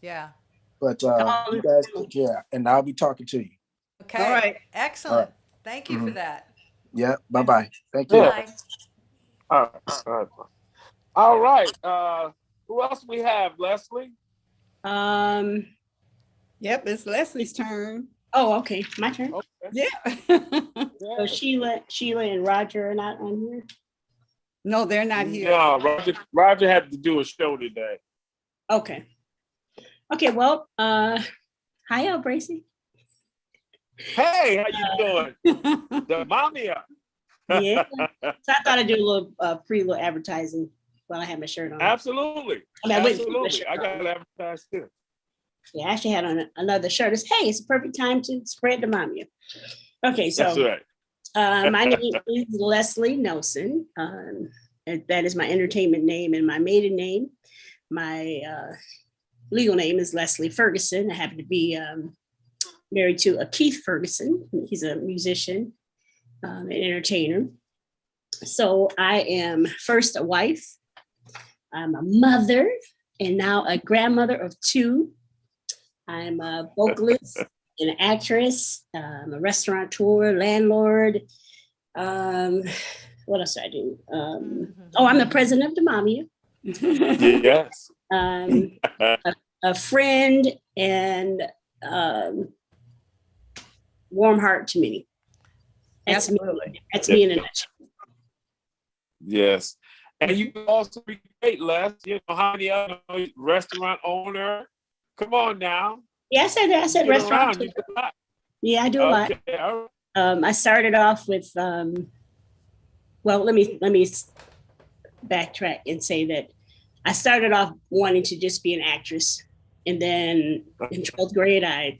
Yeah. But you guys take care, and I'll be talking to you. Okay. All right. Excellent. All right. Thank you for that. Yeah. Bye-bye. Thank you. Bye. All right. Who else we have, Leslie? Yep, it's Leslie's turn. Oh, okay. My turn. Okay. Yeah. So Sheila and Rodger are not on here. No, they're not here. No, Rodger had to do a show today. Okay. Okay. Well, hi, Bracey. Hey, how you doing? The momia. Yeah. So I thought I'd do a little little advertising while I have my shirt on. Absolutely. Absolutely. I got to advertise too. Yeah, I actually had on another shirt. It's a perfect time to spread the momia. Okay, so that's right. My name is Leslie Nelson. And that is my entertainment name and my maiden name. My legal name is Leslie Ferguson. I happen to be married to a Keith Ferguson. He's a musician, an entertainer. So I am first a wife. I'm a mother and now a grandmother of 2. I'm a vocalist, an actress, a restaurateur, landlord. What else do I do? I'm the president of Demamia. Yes. A friend and warm heart to many. That's Absolutely. me. That's me in a nutshell. Yes. And you also recreate, Les, you know, how many other restaurant owner? Come on now. Yeah, I said restaurant. You do a lot. Yeah, I do a lot. Okay, all right. I started off with, well, let me backtrack and say that I started off wanting to just be an actress. And then in 12th grade, I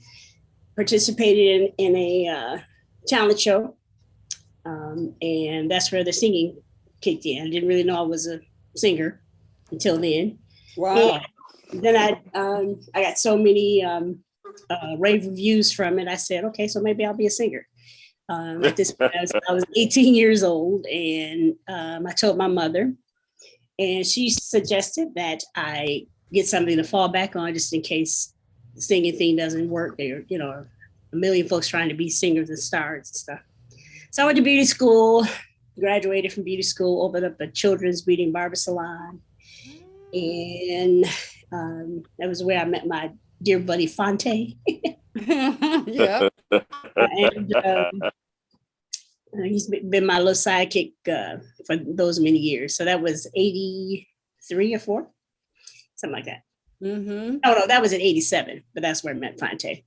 participated in a talent show. And that's where the singing kicked in. I didn't really know I was a singer until then. Wow. And then I got so many rave reviews from it. I said, okay, so maybe I'll be a singer. At this point, I was 18 years old, and I told my mother, and she suggested that I get something to fall back on just in case the singing thing doesn't work. There, you know, a million folks trying to be singers and stars and stuff. So I went to beauty school, graduated from beauty school, opened up a children's beauty and barber salon. And that was where I met my dear buddy Fonte. Yeah. And he's been my little sidekick for those many years. So that was 83 or 4, something like that. Mm-hmm. Oh, no, that was in 87, but that's where I met Fonte.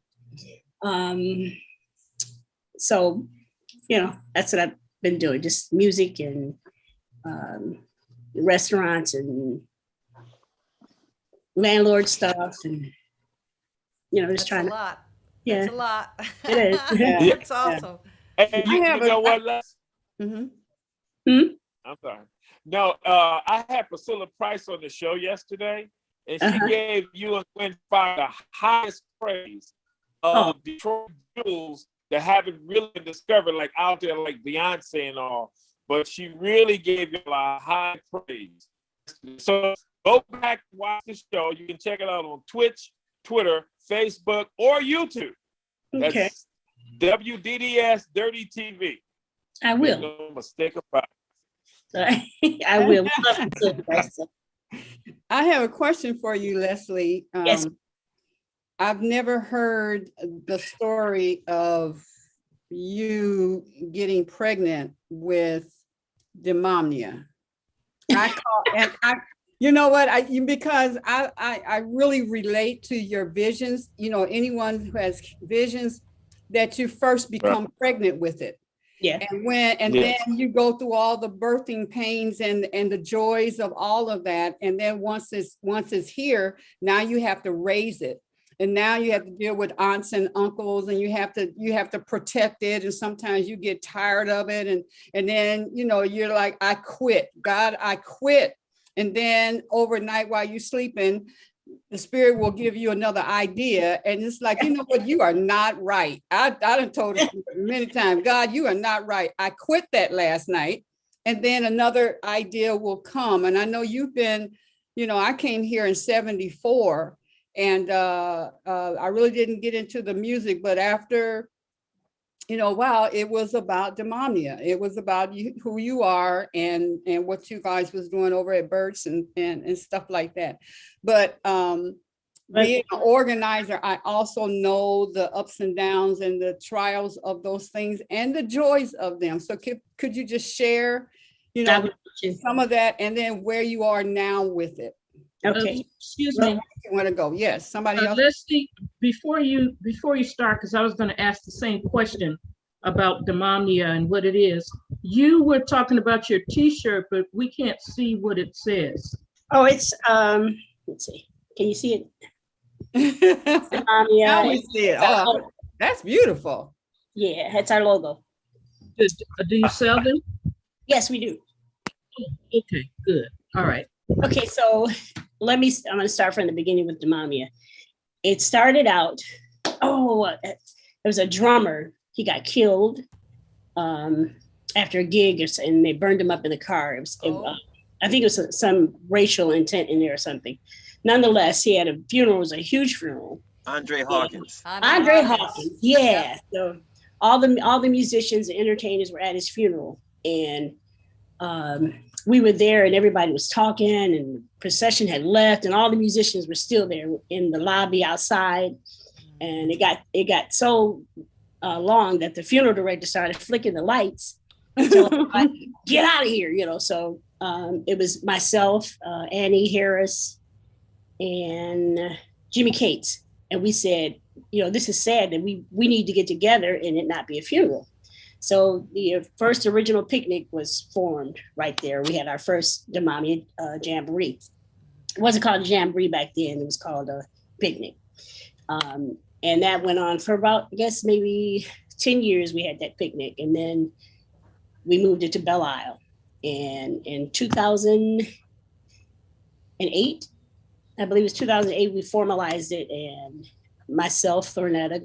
So, you know, that's what I've been doing, just music and restaurants and landlord stuff, and you know, just That's trying a to. lot. Yeah. That's a lot. It is. Yeah. That's awesome. And you know what, Les? Mm-hmm. I'm sorry. No, I had Priscilla Price on the show yesterday, and she gave you and Gwen Fire the highest praise of Detroit jewels that haven't really been discovered, like out there, like Beyonce and all. But she really gave you a high praise. So go back and watch the show. You can check it out on Twitch, Twitter, Facebook, or YouTube. Okay. That's WDDS Dirty TV. I will. No mistake about it. I will. I have a question for you, Leslie. Yes. I've never heard the story of you getting pregnant with Demamnia. You know what? Because I really relate to your visions. You know, anyone who has visions, that you first become pregnant with it. Yeah. And then you go through all the birthing pains and the joys of all of that. And then once it's here, now you have to raise it. And now you have to deal with aunts and uncles, and you have to protect it. And sometimes you get tired of it. And then, you know, you're like, I quit. God, I quit. And then overnight while you're sleeping, the spirit will give you another idea. And it's like, you know what, you are not right. I done told it many times, God, you are not right. I quit that last night. And then another idea will come. And I know you've been, you know, I came here in 74. And I really didn't get into the music, but after, you know, wow, it was about Demamnia. It was about who you are and what you guys was doing over at Burt's and stuff like that. But being an organizer, I also know the ups and downs and the trials of those things and the joys of them. So could you just share, you know, some of that, and then where you are now with it? Okay. Excuse me. You want to go? Yes. Somebody else. Leslie, before you start, because I was going to ask the same question about Demamnia and what it is. You were talking about your T-shirt, but we can't see what it says. Oh, it's let's see. Can you see it? Now we see it. Oh, that's beautiful. Yeah, it's our logo. Good. Do you sell them? Yes, we do. Okay, good. All right. Okay, so I'm going to start from the beginning with Demamia. It started out, there was a drummer. He got killed after a gig, and they burned him up in the car. I think it was some racial intent in there or something. Nonetheless, he had a funeral. It was a huge funeral. Andre Hawkins. Andre Hawkins, yeah. So all the musicians and entertainers were at his funeral, and we were there, and everybody was talking, and the procession had left, and all the musicians were still there in the lobby outside, and it got so long that the funeral director started flicking the lights. So get out of here, So it was myself, Annie Harris, and Jimmy Cates. And we said, this is sad that we need to get together and it not be a funeral. So the first original picnic was formed right there. We had our first Demamia Jamboree. It wasn't called a Jamboree back then. It was called a picnic. And that went on for about, I guess, maybe 10 years we had that picnic. And then we moved it to Belle Isle. And in 2008, I believe it was 2008, we formalized it. And myself, Thornetta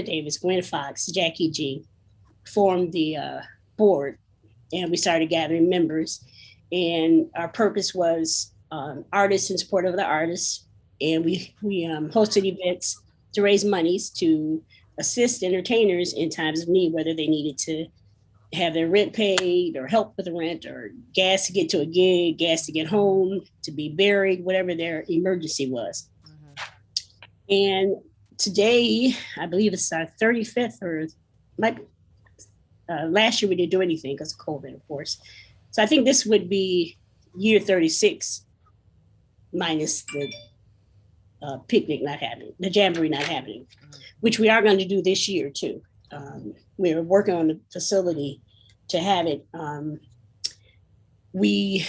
Davis, Gwen Fox, Jackie G formed the board. And we started gathering members. And our purpose was artists in support of the artists. And we hosted events to raise monies to assist entertainers in times of need, whether they needed to have their rent paid or help with the rent or gas to get to a gig, gas to get home, to be buried, whatever their emergency was. Mm-hmm. And today, I believe it's our 35th or last year we didn't do anything because of COVID, of course. So I think this would be year 36 minus the picnic not happening, the Jamboree not happening, which we are going to do this year too. We're working on the facility to have it. We've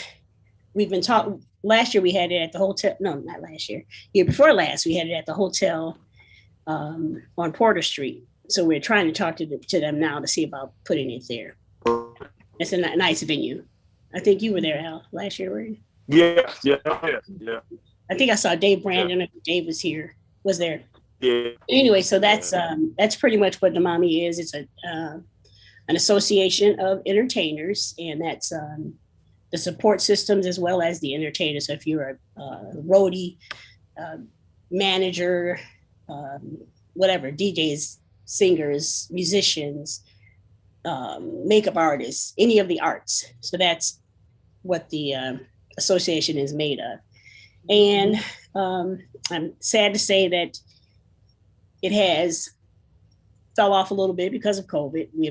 been talking, last year we had it at the hotel, no, not last year, year before last, we had it at the hotel on Porter Street. So we're trying to talk to them now to see about putting it there. It's a nice venue. I think you were there, Al, last year, were you? Yeah. I think I saw Dave Brandon. Dave was there. Yeah. Anyway, so that's pretty much what Demamia is. It's an association of entertainers, and that's the support systems as well as the entertainers. So if you're a roadie, manager, whatever, DJs, singers, musicians, makeup artists, any of the arts. So that's what the association is made of. And I'm sad to say that it has fell off a little bit because of COVID. We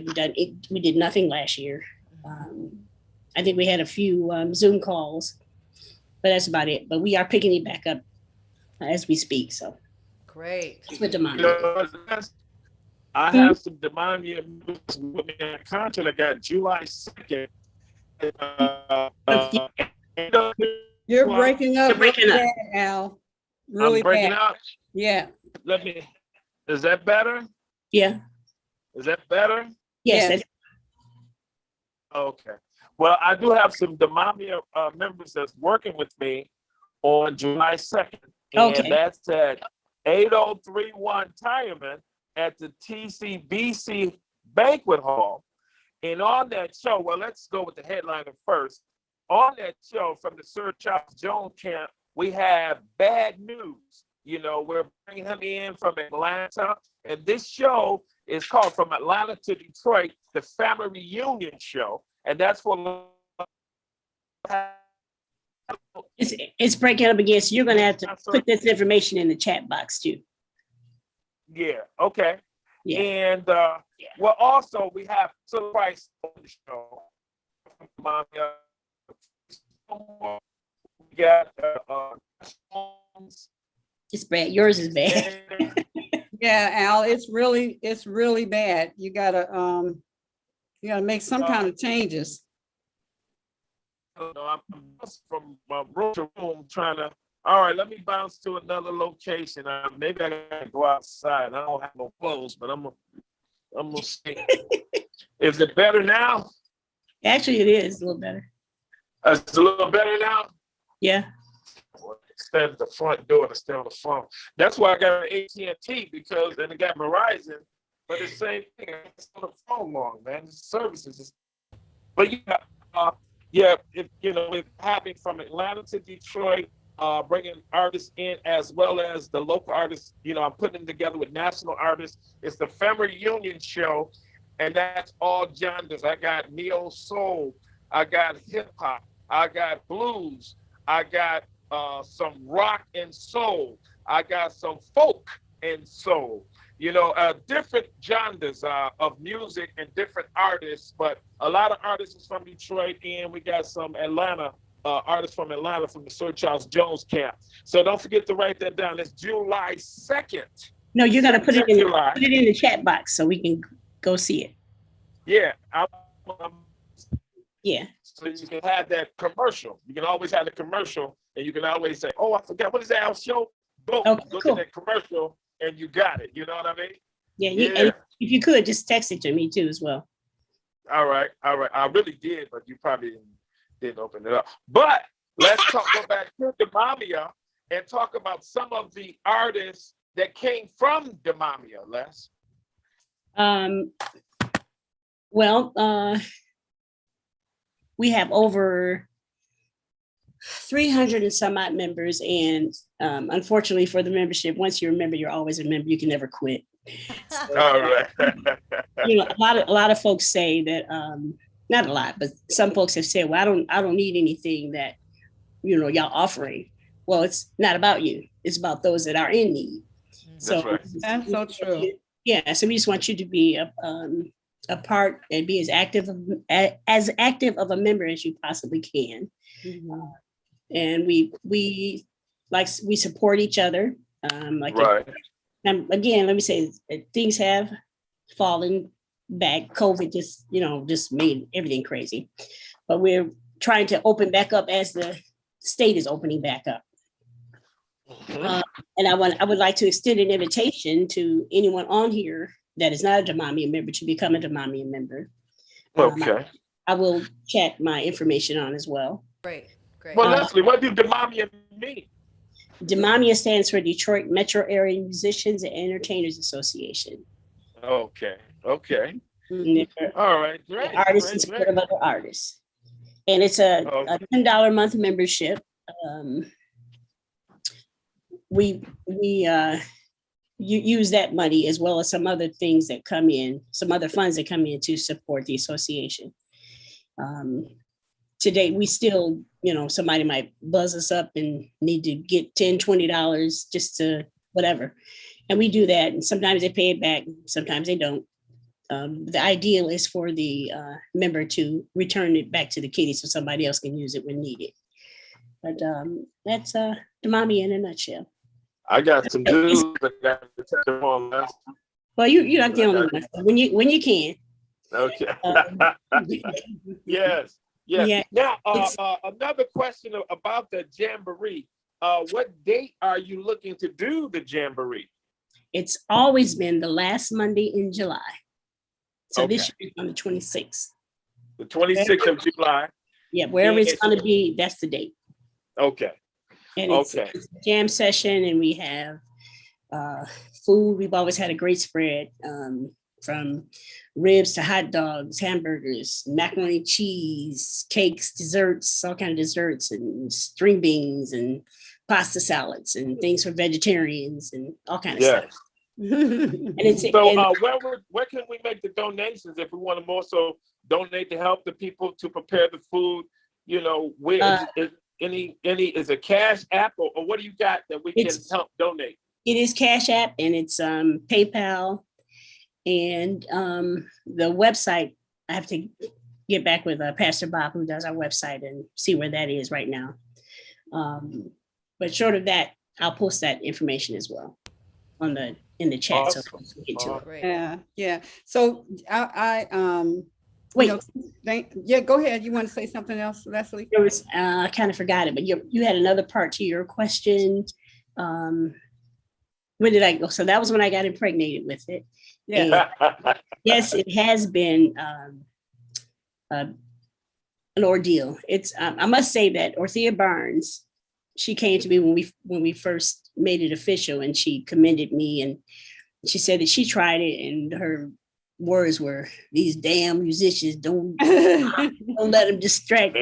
did nothing last year. I think we had a few Zoom calls, but that's about it. But we are picking it back up as we speak. So great. That's what Demamia. I have some Demamia with me in contract. I got July 2nd. You're breaking up. You're breaking up, Al. Really I'm breaking bad. up. Yeah. Is that better? Yeah. Is that better? Yes. Okay. Well, I do have some Demamia members that's working with me on July 2nd. Okay. And that's at 8031 Tireman at the TCBC Banquet Hall. And on that show, well, let's go with the headliner first. On that show from the Sir Charles Jones camp, we have Bad News. We're bringing him in from Atlanta. And this show is called From Atlanta to Detroit, the Family Reunion Show. And that's for... It's breaking up again, so you're going to have to put this information in the chat box too. Yeah, okay. Yeah. And, well, also, we have Silver Price on the show. We got it's bad. Yours is bad. Yeah, Al, it's really bad. You gotta make some kind of changes. I'm from room to room trying to. All right, let me bounce to another location. Maybe I gotta go outside. I don't have no clothes, but I'm I'm gonna see. Is it better now? Actually, it is a little better. It's a little better now. Yeah. Stand at the front door to stay on the phone. That's why I got an AT&T because then I got Verizon, but it's the same thing. It's on the phone long, man. The services is, but yeah, it's happening from Atlanta to Detroit, bringing artists in as well as the local artists. I'm putting them together with national artists. It's the Family Union show, and that's all genres. I got neo soul, I got hip hop, I got blues, I got some rock and soul. I got some folk and soul. Different genres of music and different artists, but a lot of artists is from Detroit, and we got some Atlanta artists from Atlanta from the Sir Charles Jones camp. So don't forget to write that down. It's July 2nd. No, you're gonna put it in July. put it in the chat box so we can go see it. Yeah, Yeah. so you can have that commercial. You can always have the commercial, and you can always say, "Oh, I forgot what is that show?" Boom, Okay, go cool. to that commercial, and you got it. You know what I mean? Yeah. Yeah. And if you could just text it to me too as well. All right. I really did, but you probably didn't open it up. But let's go back to Demamia and talk about some of the artists that came from Demamia, Les. Well, we have over 300 and some odd members, and unfortunately for the membership, once you're a member, you're always a member. You can never quit. So, All right. a lot of folks say that, not a lot, but some folks have said, "Well, I don't need anything that y'all offering." Well, it's not about you; it's about those that are in need. That's right. That's so true. Yeah, so we just want you to be a part and be as active of a member as you possibly can. Mhm. And we support each other. Right. And again, let me say, things have fallen back. COVID just made everything crazy. But we're trying to open back up as the state is opening back up. Mhm. And I would like to extend an invitation to anyone on here that is not a Demamia member to become a Demamia member. Okay. I will chat my information on as well. Great. Well, Leslie, what do Demamia mean? Demamia stands for Detroit Metro Area Musicians and Entertainers Association. Okay. And they're All right. Great. artists in support of other artists. And it's a $10 a month membership. You use that money as well as some other things that come in, some other funds that come in to support the association. Today, we still, somebody might buzz us up and need to get $10, $20 just to whatever. And we do that. And sometimes they pay it back, sometimes they don't. The ideal is for the member to return it back to the kitty so somebody else can use it when needed. But that's Demamia in a nutshell. I got some news that I got to touch on, Les. Well, you're not the only one. When you can. Okay. Yes. Yeah. Now, another question about the Jamboree. What date are you looking to do the Jamboree? It's always been the last Monday in July. So Okay. this year is on the 26th. The 26th of July. Yeah, wherever Yeah, it's going to be, that's the date. Okay. And it's a jam session, and we have food. We've always had a great spread, from ribs to hot dogs, hamburgers, macaroni and cheese, cakes, desserts, all kind of desserts, and string beans and pasta salads and things for vegetarians and all kind of stuff. And it's where can we make the donations if we want to more so donate to help the people to prepare the food? Where is a Cash App or what do you got that we can help donate? It is Cash App and it's PayPal and the website. I have to get back with Pastor Bob, who does our website, and see where that is right now. But short of that, I'll post that information as well in the chat. Awesome. So we can get to it. Great. Yeah. So I Wait. Go ahead. You want to say something else, Leslie? There was, I kind of forgot it, but you had another part to your question. when did I go? So that was when I got impregnated with it. Yeah. And yes, it has been an ordeal. It's I must say that Orthea Barnes, she came to me when we first made it official, and she commended me, and she said that she tried it, and her words were, "These damn musicians don't let them disturb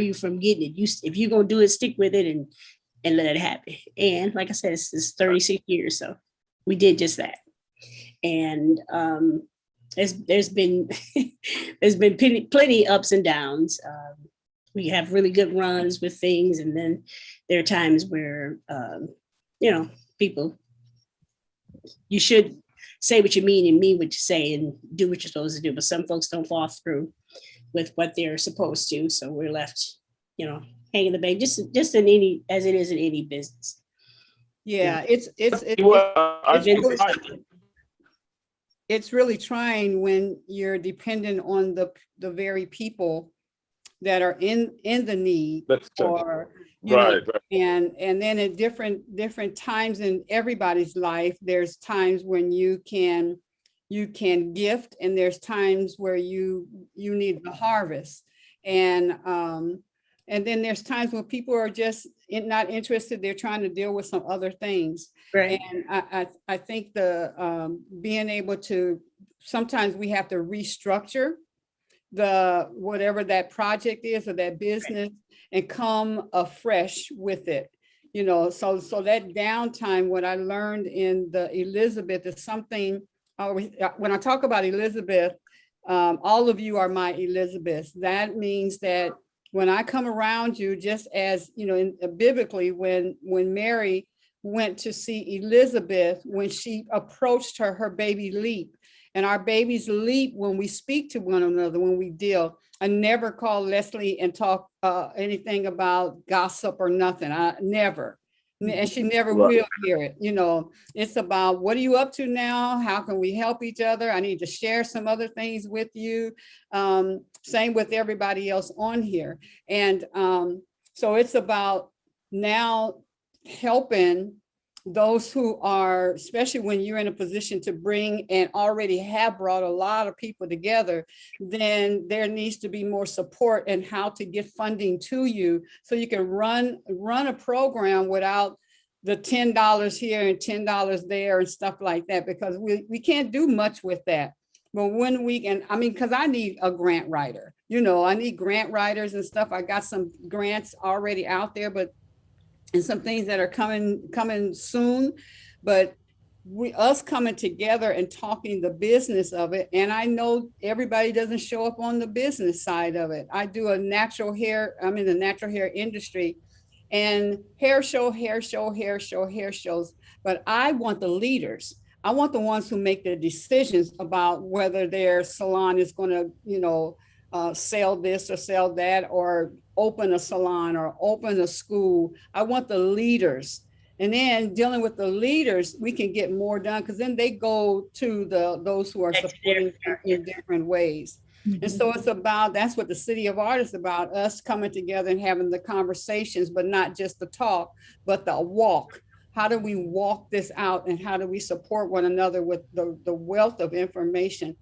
you from getting it. If you're gonna do it, stick with it and let it happen." And like I said, it's 36 years, so we did just that. And there's been plenty ups and downs. We have really good runs with things, and then there are times where people, you should say what you mean and mean what you say and do what you're supposed to do, but some folks don't fall through with what they're supposed to, so we're left hanging the bag, just in any, as it is in any business. Yeah, it's really trying when you're dependent on the very people that are in the need, or right. and then at different times in everybody's life, there's times when you can gift, and there's times where you need the harvest, and then there's times when people are just not interested. They're trying to deal with some other things. Right. And I think the being able to, sometimes we have to restructure whatever that project is or that business, and come afresh with it. So that downtime, what I learned in the Elizabeth is something, when I talk about Elizabeth, all of you are my Elizabeths. That means that when I come around you, just as, biblically, when Mary went to see Elizabeth, when she approached her baby leap, and our babies leap when we speak to one another, when we deal. I never call Leslie and talk anything about gossip or nothing. I never. And she never will hear it. It's about, what are you up to now? How can we help each other? I need to share some other things with you. Same with everybody else on here. And so it's about now helping those who are, especially when you're in a position to bring and already have brought a lot of people together, then there needs to be more support in how to get funding to you, so you can run a program without the $10 here and $10 there and stuff like that, because we can't do much with that. But when we can, because I need a grant writer, I need grant writers and stuff. I got some grants already out there, and some things that are coming soon, but us coming together and talking the business of it. And I know everybody doesn't show up on the business side of it. I do a natural hair, I'm in the natural hair industry, and hair shows, but I want the leaders. I want the ones who make the decisions about whether their salon is going to, sell this or sell that, or open a salon or open a school. I want the leaders. And then dealing with the leaders, we can get more done, because then they go to those who are supporting in different ways. And so it's about, that's what the City of Art is about, us coming together and having the conversations, but not just the talk, but the walk. How do we walk this out, and how do we support one another with the wealth of information?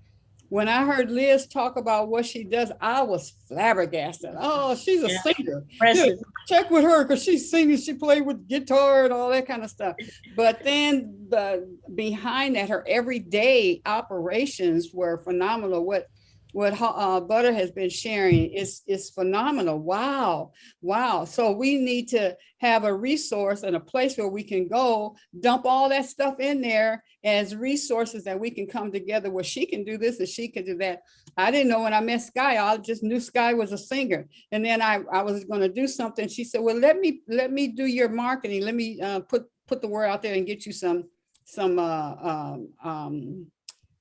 When I heard Liz talk about what she does, I was flabbergasted. Oh, she's a singer. Yeah, check with her, because she's singing, she played with guitar and all that kind of stuff. But then behind that, her everyday operations were phenomenal. What Butter has been sharing is phenomenal. Wow. So we need to have a resource and a place where we can go dump all that stuff in there as resources, that we can come together where she can do this and she can do that. I didn't know when I met Sky, I just knew Sky was a singer. And then I was going to do something. She said, well, let me do your marketing. Let me put the word out there and get you some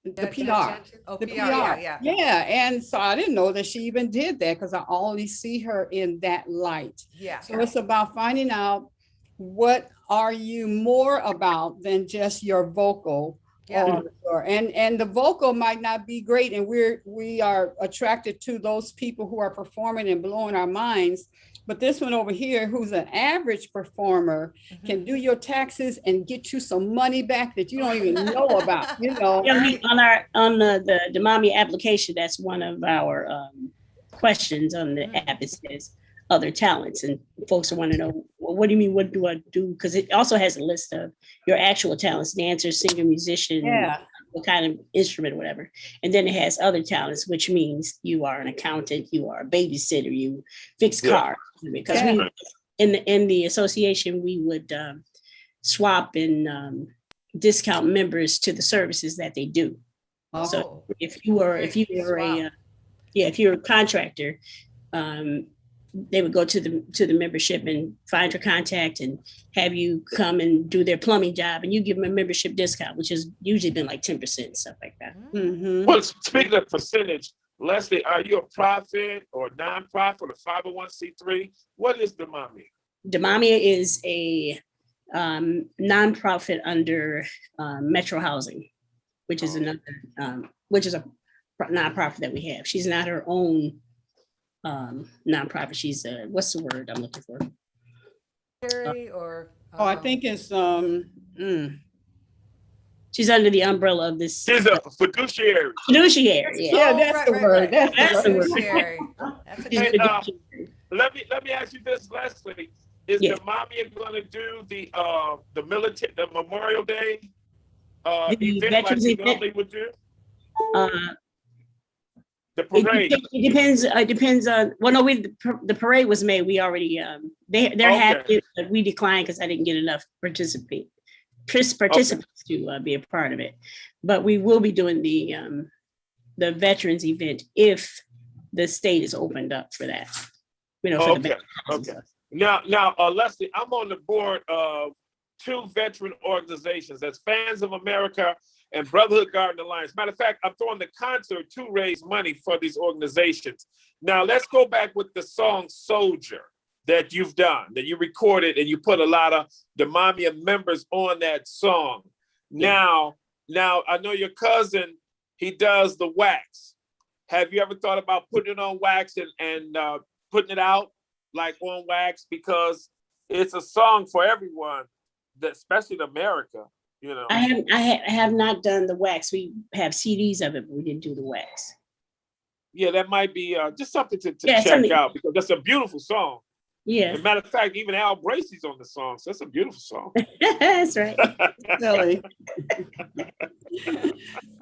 the PR. Oh, The PR, PR. Yeah. And so I didn't know that she even did that, because I only see her in that light. Yeah. So it's about finding out, what are you more about than just your vocal? Yeah. And the vocal might not be great, and we are attracted to those people who are performing and blowing our minds, But this one over here, who's an average performer, can do your taxes and get you some money back that you don't even know about, you know. Yeah, on the Demami application, that's one of our questions on the app. It says other talents, and folks want to know, well, what do you mean? What do I do? Because it also has a list of your actual talents: dancer, singer, musician, what kind of instrument, or whatever. And then it has other talents, which means you are an accountant, you are a babysitter, you fix cars. Because we in the association, we would swap and discount members to the services that they do. So if you were a contractor, they would go to the membership and find your contact and have you come and do their plumbing job, and you give them a membership discount, which has usually been like 10%, stuff like that. Well, speaking of percentage, Leslie, are you a profit or nonprofit or 501c3? What is Demami? Demami is a nonprofit under Metro Housing, which is another, which is a nonprofit that we have. She's not her own nonprofit. She's what's the word I'm looking for? I think it's she's under the umbrella of this. She's a fiduciary. Fiduciary, yeah. That's the word. That's the word. Hey, let me ask you this, Leslie. Is Demami going to do the military, the Memorial Day event like you normally would do? The parade. It depends. It depends on. Well, no, the parade was made. We already they're happy, but we declined because I didn't get enough participants to be a part of it. But we will be doing the veterans event if the state is opened up for that. You know. For the Now, Leslie, I'm on the board of 2 veteran organizations. That's Fans of America and Brotherhood Garden Alliance. Matter of fact, I'm throwing the concert to raise money for these organizations. Now, let's go back with the song Soldier that you've done, that you recorded, and you put a lot of Demami members on that song. Now, I know your cousin, he does the wax. Have you ever thought about putting it on wax and putting it out like on wax? Because it's a song for everyone, especially in America. You know, I have not done the wax. We have CDs of it, but we didn't do the wax. Yeah, that might be just something to check out, because that's a beautiful song. Yeah. As a matter of fact, even Al Bracey's on the song, so that's a beautiful song. That's right. Silly.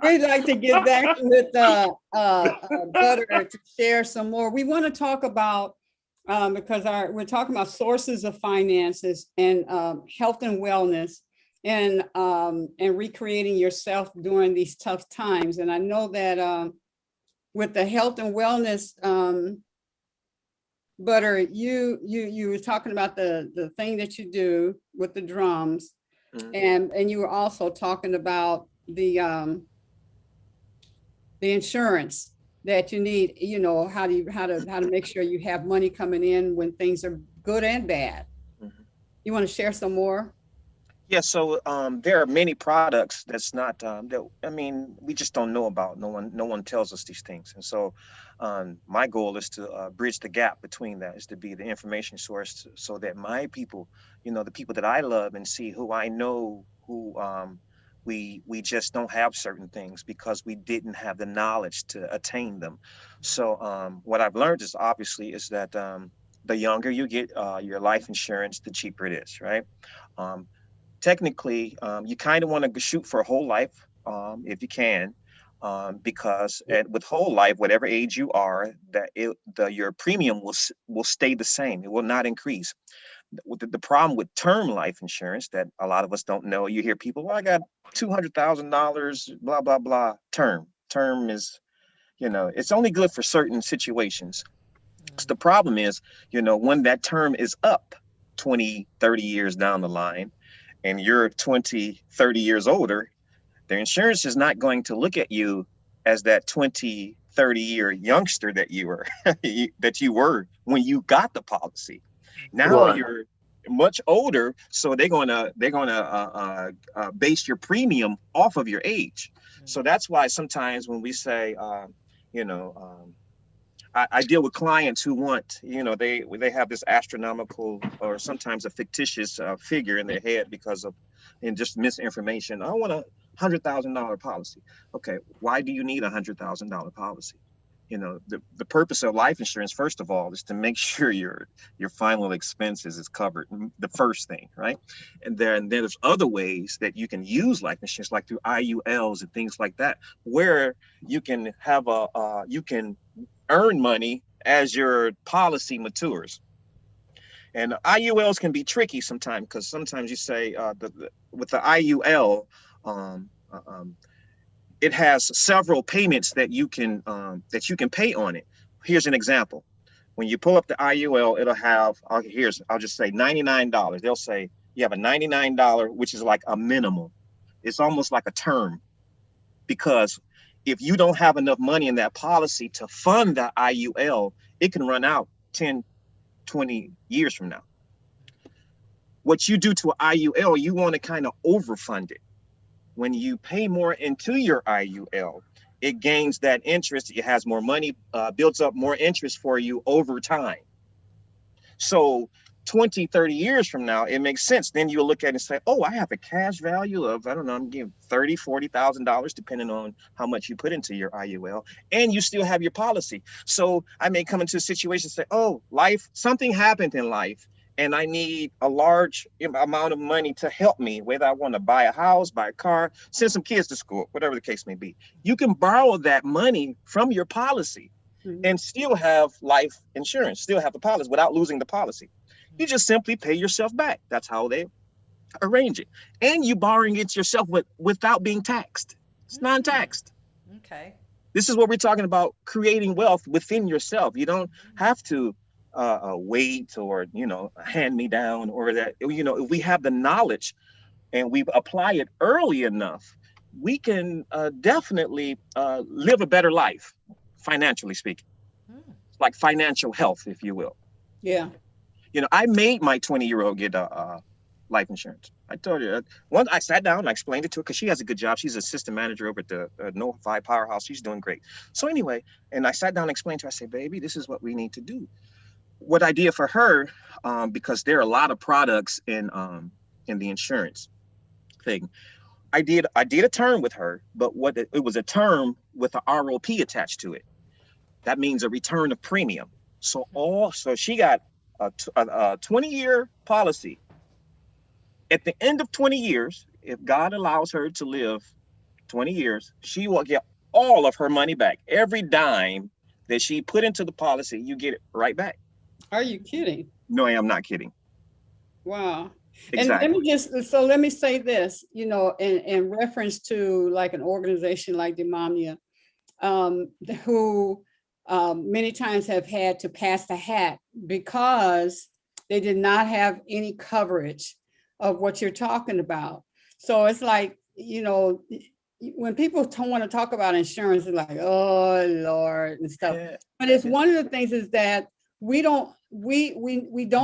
We'd like to get back with Butter to share some more. We want to talk about because we're talking about sources of finances and health and wellness. And recreating yourself during these tough times. And I know that with the health and wellness, Butter, you were talking about the thing that you do with the drums, and you were also talking about the insurance that you need. You know, how to make sure you have money coming in when things are good and bad. You want to share some more? Yeah, so there are many products that's not we just don't know about. No one tells us these things, and so my goal is to bridge the gap between that, is to be the information source, so that my people, the people that I love and see, who I know, who we just don't have certain things because we didn't have the knowledge to attain them. So what I've learned is that the younger you get your life insurance, the cheaper it is, right? Technically, you kind of want to shoot for a whole life if you can, because with whole life, whatever age you are, your premium will stay the same. It will not increase. The problem with term life insurance that a lot of us don't know, you hear people, well, I got $200,000, blah, blah, blah. Term is, it's only good for certain situations. So the problem is, when that term is up 20, 30 years down the line, and you're 20, 30 years older, the insurance is not going to look at you as that 20, 30-year youngster that you were when you got the policy. Now you're much older, so they're gonna base your premium off of your age. So that's why sometimes when we say, I deal with clients who want, they have this astronomical or sometimes a fictitious figure in their head because of and just misinformation. I want $100,000 policy. Okay, why do you need $100,000 policy? The purpose of life insurance, first of all, is to make sure your final expenses is covered. The first thing, right? And then there's other ways that you can use life insurance, like through IULs and things like that, where you can have you can earn money as your policy matures. And IULs can be tricky sometimes, because sometimes you say with the IUL, it has several payments that you can pay on it. Here's an example. When you pull up the IUL, it'll have, I'll just say $99. They'll say you have a $99, which is like a minimum. It's almost like a term, because if you don't have enough money in that policy to fund the IUL, it can run out 10, 20 years from now. What you do to an IUL, you want to kind of overfund it. When you pay more into your IUL, it gains that interest. It has more money, builds up more interest for you over time. So 20, 30 years from now, it makes sense. Then you'll look at it and say, oh, I have a cash value of, I don't know, I'm giving $30,000, $40,000, depending on how much you put into your IUL, and you still have your policy. So I may come into a situation and say, oh, something happened in life, and I need a large amount of money to help me, whether I want to buy a house, buy a car, send some kids to school, whatever the case may be. You can borrow that money from your policy and still have life insurance, still have the policy without losing the policy. You just simply pay yourself back. That's how they arrange it. And you borrowing it yourself without being taxed. It's non-taxed. Okay. This is what we're talking about, creating wealth within yourself. You don't have to wait or, hand me down, or that, if we have the knowledge and we apply it early enough, we can definitely live a better life, financially speaking, like financial health, if you will. Yeah. I made my 20-year-old get life insurance. I told you, once I sat down and I explained it to her, because she has a good job. She's assistant manager over at the Notify Powerhouse. She's doing great. So anyway, and I sat down and explained to her, I said, baby, this is what we need to do. What I did for her, because there are a lot of products in the insurance thing, I did a term with her, but it was a term with an ROP attached to it. That means a return of premium. So she got a 20-year policy. At the end of 20 years, if God allows her to live 20 years, she will get all of her money back. Every dime that she put into the policy, you get it right back. Are you kidding? No, I am not kidding. Wow. Exactly. And let me say this, in reference to like an organization like Demomnia, who many times have had to pass the hat because they did not have any coverage of what you're talking about. So it's like, when people want to talk about insurance, it's like, oh Lord, and stuff. Yeah. But it's one of the things is that we don't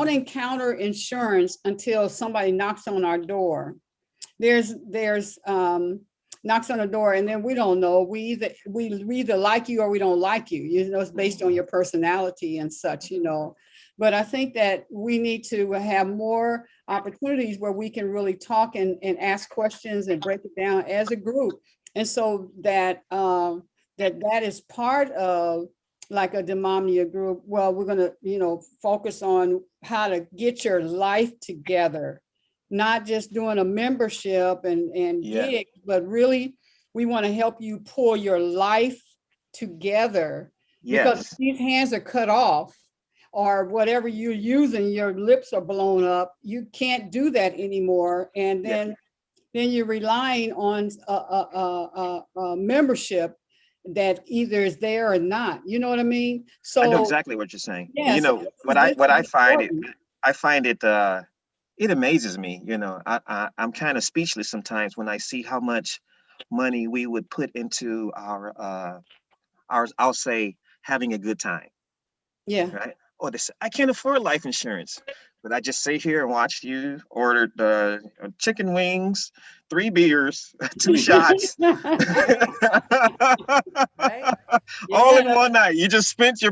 encounter insurance until somebody knocks on our door. There's knocks on the door, and then we don't know. We either like you or we don't like you. It's based on your personality and such, But I think that we need to have more opportunities where we can really talk and ask questions and break it down as a group. And so that that is part of like a Demomnia group. Well, we're going to, focus on how to get your life together, not just doing a membership and gig, but really we want to help you pull your life together. Yes. Because these hands are cut off, or whatever you're using, your lips are blown up. You can't do that anymore. And then you're relying on a membership that either is there or not. You know what I mean? So I know exactly what you're saying. Yeah, what I find it it amazes me. I'm kind of speechless sometimes when I see how much money we would put into our I'll say having a good time. Yeah. Right. Or I can't afford life insurance, but I just sit here and watch you order the chicken wings, 3 beers, 2 shots. Right? All in one night. You just spent your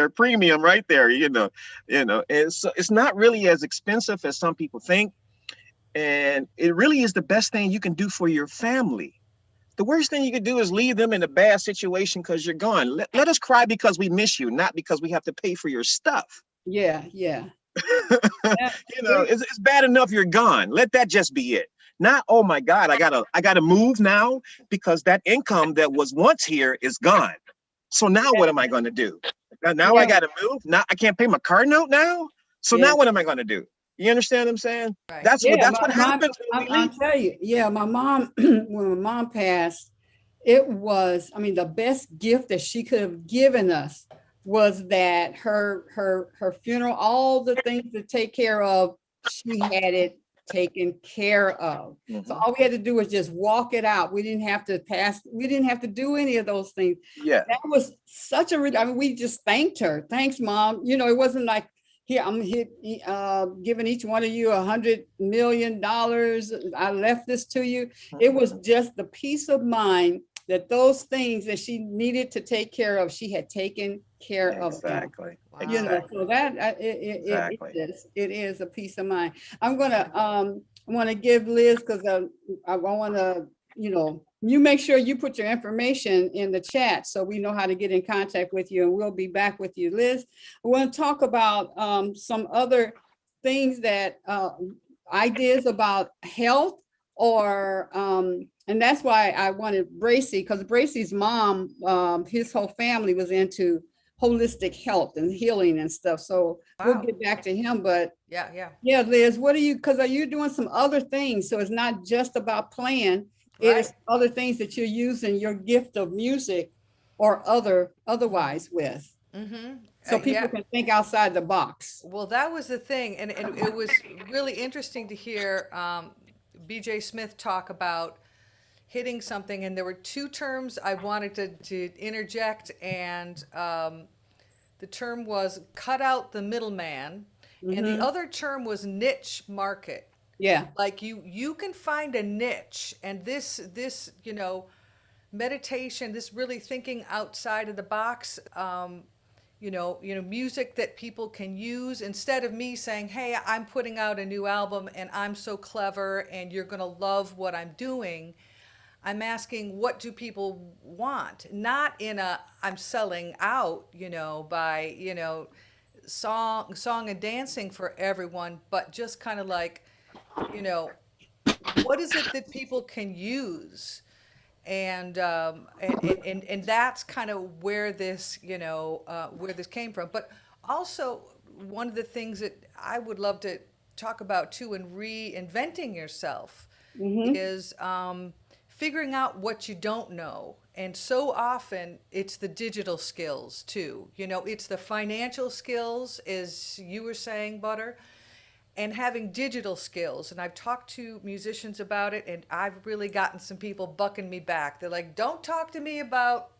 premium right there, you know. And so it's not really as expensive as some people think. And it really is the best thing you can do for your family. The worst thing you could do is leave them in a bad situation because you're gone. Let us cry because we miss you, not because we have to pay for your stuff. Yeah. You know, it's bad enough you're gone. Let that just be it. Not, oh my God, I gotta move now because that income that was once here is gone. So now what am I gonna do? Now I gotta move. Now I can't pay my car note now. So now what am I gonna do? You understand what I'm saying? Right. That's what happens. I'll tell you. Yeah, my mom, when my mom passed, it was, I mean, the best gift that she could have given us was that her funeral, all the things to take care of, she had it taken care of. So all we had to do was just walk it out. We didn't have to do any of those things. Yeah. That was such a, I mean, we just thanked her. Thanks, Mom. You know, it wasn't like, here, I'm giving each one of you $100 million. I left this to you. It was just the peace of mind that those things that she needed to take care of, she had taken care of. Exactly. Wow. You know, so that it is a peace of mind. I'm gonna give Liz, because I want to, you know, you make sure you put your information in the chat so we know how to get in contact with you, and we'll be back with you. Liz, I want to talk about some other things that ideas about health, or and that's why I wanted Bracey, because Bracey's mom, his whole family was into holistic health and healing and stuff. So we'll get back to him, but yeah, Liz, what are you, because are you doing some other things? So it's not just about playing. It is other things that you're using your gift of music or otherwise with. So people can think outside the box. Well, that was the thing. And it was really interesting to hear BJ Smith talk about hitting something. And there were two terms I wanted to interject. And the term was cut out the middleman. And the other term was niche market. Yeah. Like you can find a niche, and this, you know, meditation, this really thinking outside of the box, you know, music that people can use, instead of me saying, hey, I'm putting out a new album and I'm so clever and you're going to love what I'm doing. I'm asking, what do people want? Not in a, I'm selling out, you know, by, you know, song and dancing for everyone, but just kind of like, you know, what is it that people can use? And that's kind of where this, you know, where this came from. But also, one of the things that I would love to talk about too, in reinventing yourself, is figuring out what you don't know. And so often it's the digital skills too. You know, it's the financial skills, as you were saying, Butter, and having digital skills. And I've talked to musicians about it, and I've really gotten some people bucking me back. They're like, don't talk to me about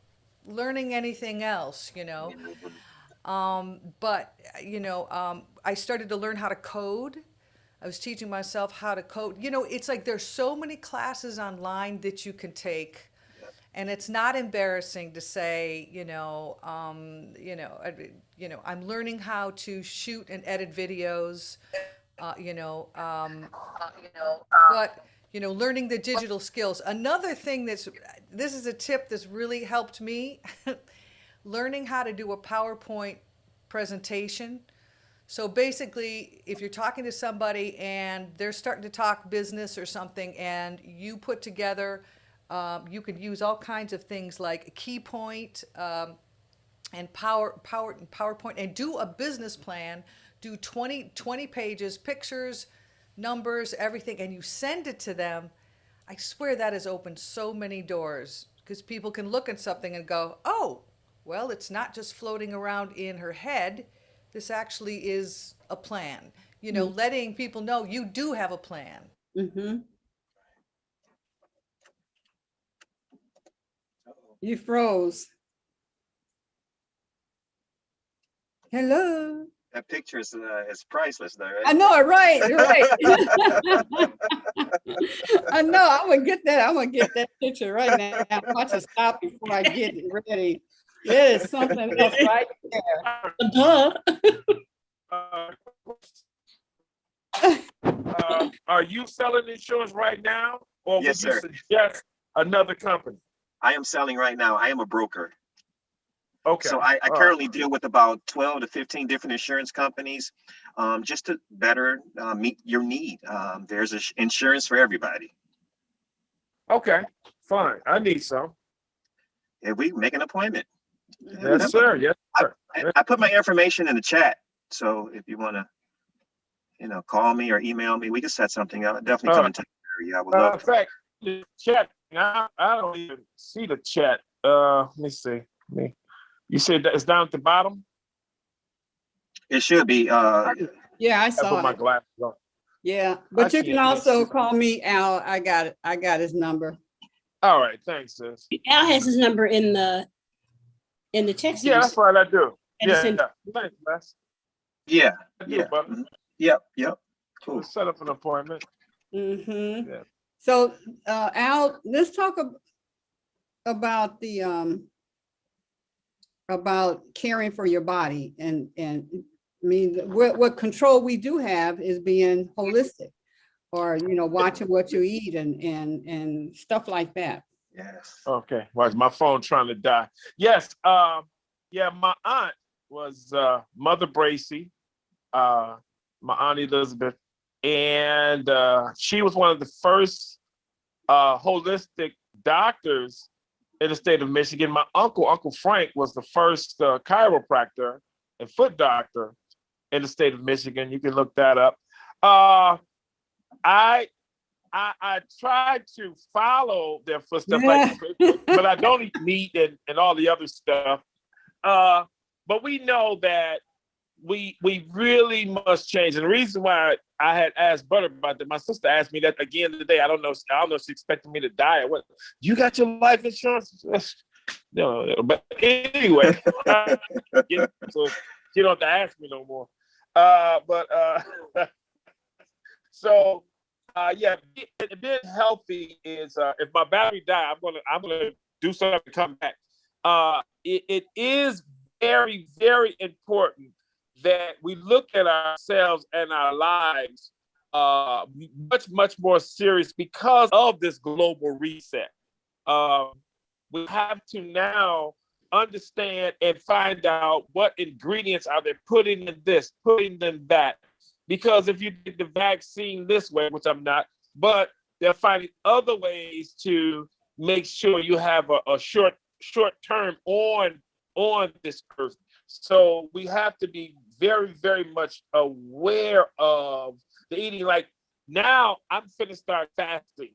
learning anything else, you know. But, you know, I started to learn how to code. I was teaching myself how to code. You know, it's like there's so many classes online that you can take. And it's not embarrassing to say, I'm learning how to shoot and edit videos, but, learning the digital skills. Another thing this is a tip that's really helped me, learning how to do a PowerPoint presentation. So basically, if you're talking to somebody and they're starting to talk business or something, and you put together, you could use all kinds of things like a key point and PowerPoint, and do a business plan, do 20 pages, pictures, numbers, everything, and you send it to them. I swear that has opened so many doors, because people can look at something and go, oh, well, it's not just floating around in her head. This actually is a plan. You know, letting people know you do have a plan. You froze. Hello. That picture is priceless, though, right? I know it, right? You're right. I know. I'm gonna get that. I'm gonna get that picture right now. Watch it stop before I get it ready. It is something else right there. Duh. Are you selling insurance right now, or Yes, would you sir. suggest another company? I am selling right now. I am a broker. Okay. So I All right. currently deal with about 12 to 15 different insurance companies, just to better meet your need. There's insurance for everybody. Okay, fine. I need some. If we make an appointment. Yes, sir. Yes, sir. I put my information in the chat. So if you want to, call me or email me, we can set something up. Definitely come and take care of you. I would love In fact, the chat. I don't even see the chat. Let me see. You said that it's down at the bottom. It should be. Yeah, I I saw put my it. glasses on. Yeah, but you see can it. also call me Al. I got it. I got his number. All right, thanks, sis. Al has his number in the text. Yeah, that's what I do. And it's Yeah, in- thanks, Les. Yeah. I do, Yeah. brother. Mhm. Yep. Cool. Let's set up an appointment. Mm-hmm. Yeah. So, Al, let's talk about the about caring for your body, and I mean, what control we do have is being holistic, or watching what you eat and stuff like that. Yes. Okay. Why is my phone trying to die? Yes. Yeah, my aunt was Mother Bracey, my Aunt Elizabeth, and she was one of the first holistic doctors in the state of Michigan. My Uncle Frank, was the first chiropractor and foot doctor in the state of Michigan. You can look that up. I tried to follow their footsteps, but I don't eat meat and all the other stuff. But we know that we really must change. And the reason why I had asked Butter about that, my sister asked me that again today. I don't know if she expected me to die or what. You got your life insurance? No, but anyway, so you don't have to ask me no more. So yeah, being healthy is if my battery die, I'm gonna do something to come back. It is very, very important that we look at ourselves and our lives much more serious because of this global reset. We have to now understand and find out what ingredients are they putting in this, putting in that. Because if you did the vaccine this way, which I'm not, but they're finding other ways to make sure you have a short term on this earth. So we have to be very, very much aware of the eating. Like now, I'm finna start fasting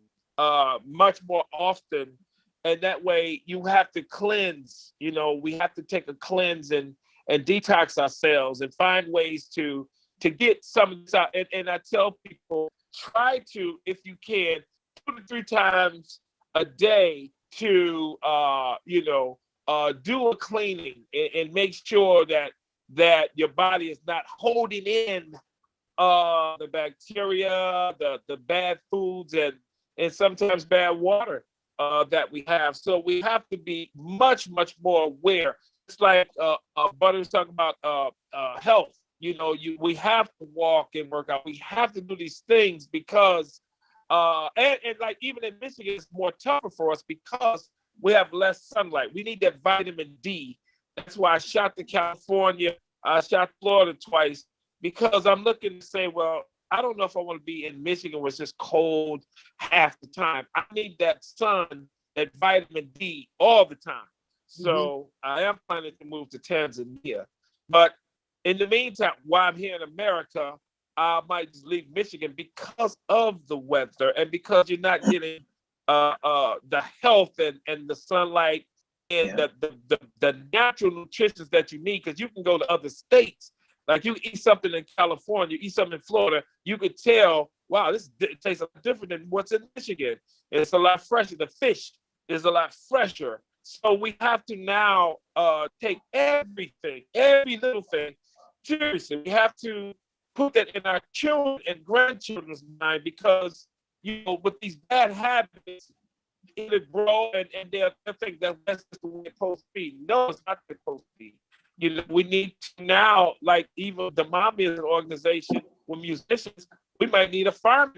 much more often, and that way you have to cleanse. We have to take a cleanse and detox ourselves and find ways to get some of this out. And I tell people, try to, if you can, 2 to 3 times a day to do a cleaning and make sure that your body is not holding in the bacteria, the bad foods, and sometimes bad water that we have. So we have to be much more aware. It's like Butter's talking about health. We have to walk and work out. We have to do these things because and like even in Michigan, it's more tougher for us because we have less sunlight. We need that vitamin D. That's why I shot to California. I shot Florida twice because I'm looking to say, well, I don't know if I want to be in Michigan where it's just cold half the time. I need that sun, that vitamin D all the time. So I am planning to move to Tanzania. But in the meantime, while I'm here in America, I might just leave Michigan because of the weather and because you're not getting the health and the sunlight and the natural nutrition that you need, because you can go to other states. Like you eat something in California, you eat something in Florida, you could tell, wow, this tastes a lot different than what's in Michigan. It's a lot fresher. The fish is a lot fresher. So we have to now take everything, every little thing seriously. We have to put that in our children and grandchildren's mind because with these bad habits, it'll grow and they'll think that that's the way it's supposed to be. No, it's not supposed to be. We need to now, like even the Mommy is an organization with musicians, we might need a farm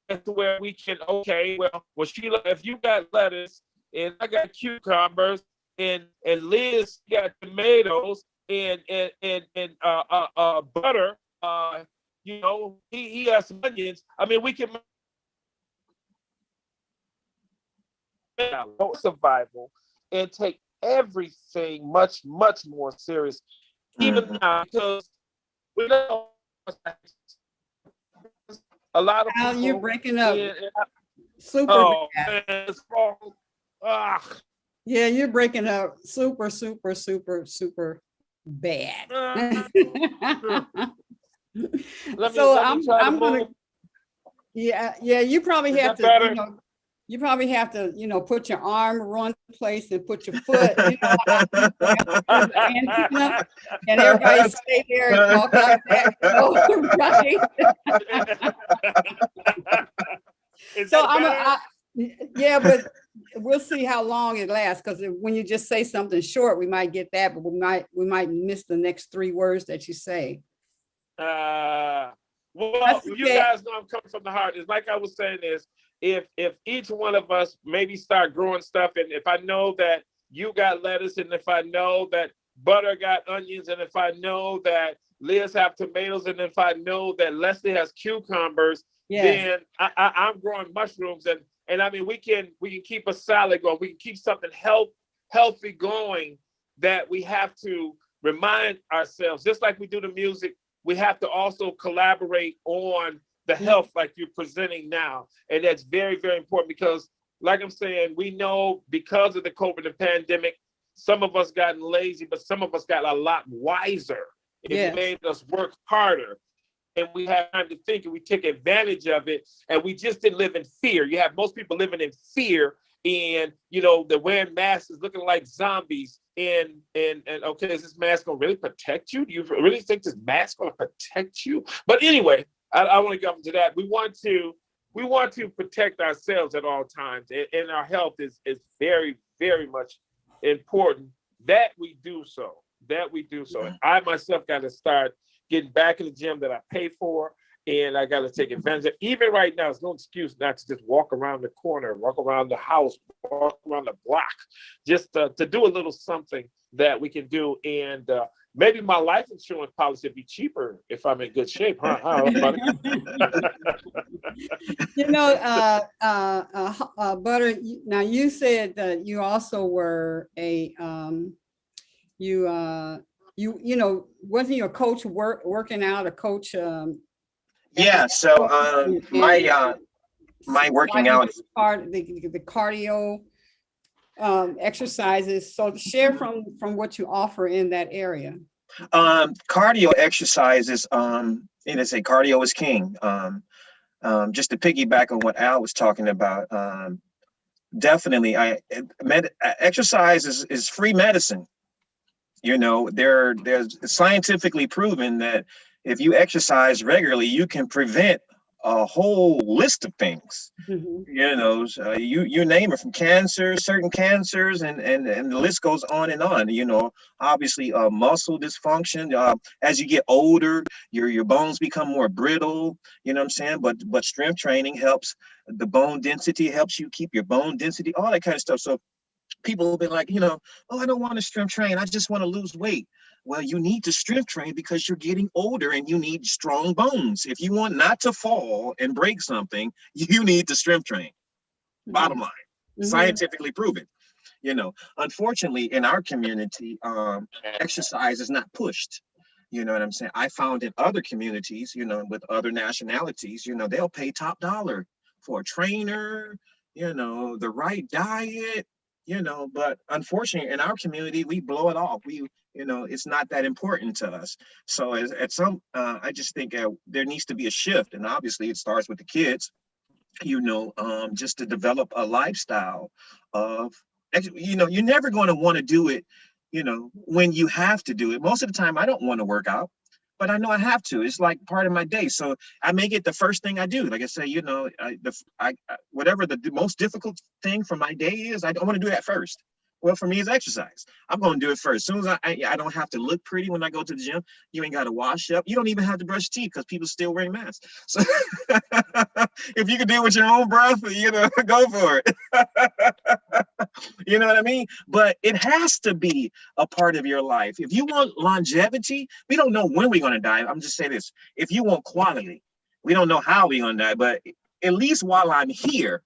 to where we can, okay, well, Sheila, if you got lettuce and I got cucumbers and Liz got tomatoes and butter, he has some onions. I mean, we can make survival and take everything much, much more serious, even now, because we know a lot of people. You're breaking up. Super bad. Man, it's wrong. Yeah, you're breaking up super, super, super, super bad. So I'm gonna. Yeah. You probably have to. You probably have to, put your arm around the place and put your foot, and everybody stay there and talk like that. Right? So but we'll see how long it lasts, because when you just say something short, we might get that, but we might miss the next 3 words that you say. Well, you guys know I'm coming from the heart. It's like I was saying is, if each one of us maybe start growing stuff, and if I know that you got lettuce, and if I know that Butter got onions, and if I know that Liz have tomatoes, and if I know that Leslie has cucumbers, then I'm growing mushrooms, and I mean we can keep a salad going, we can keep something healthy going, that we have to remind ourselves, just like we do the music, we have to also collaborate on the health like you're presenting now. And that's very, very important, because like I'm saying, we know because of the COVID pandemic, some of us got lazy, but some of us got a lot wiser. It made us work harder. And we had time to think, and we took advantage of it. And we just didn't live in fear. You have most people living in fear, and they're wearing masks, looking like zombies. And okay, is this mask gonna really protect you? Do you really think this mask gonna protect you? But anyway, I want to go into that. We want to protect ourselves at all times, and our health is very, very much important that we do so. And I myself got to start getting back in the gym that I pay for, and I got to take advantage of. Even right now, it's no excuse not to just walk around the corner, walk around the house, walk around the block, just to do a little something that we can do. And maybe my life insurance policy would be cheaper if I'm in good shape, huh? Butter, now you said that you also were a, wasn't your coach working out, a coach? So my working out is part the cardio exercises. So share from what you offer in that area. Cardio exercises, cardio is king. Just to piggyback on what Al was talking about, definitely exercise is free medicine. There's scientifically proven that if you exercise regularly, you can prevent a whole list of things. You name it, from cancer, certain cancers, and the list goes on and on. Obviously muscle dysfunction, as you get older, your bones become more brittle, but strength training helps the bone density, helps you keep your bone density, all that kind of stuff. So people will be like, oh, I don't want to strength train, I just want to lose weight. Well, you need to strength train because you're getting older and you need strong bones. If you want not to fall and break something, you need to strength train. Bottom line, scientifically proven. Unfortunately, in our community, exercise is not pushed. You know what I'm saying? I found in other communities, with other nationalities, they'll pay top dollar for a trainer, the right diet, but unfortunately in our community, we blow it off. It's not that important to us. So I just think there needs to be a shift. And obviously it starts with the kids, just to develop a lifestyle of, you're never going to want to do it, when you have to do it. Most of the time, I don't want to work out. but I know I have to. It's like part of my day. So I make it the first thing I do. Like I say, whatever the most difficult thing for my day is, I want to do that first. Well, for me, it's exercise. I'm going to do it first. As soon as I don't have to look pretty when I go to the gym. You ain't got to wash up. You don't even have to brush teeth because people still wearing masks. So if you can do it with your own breath, go for it. You know what I mean? But it has to be a part of your life. If you want longevity, we don't know when we're going to die. I'm just saying this. If you want quality, we don't know how we're going to die, but at least while I'm here,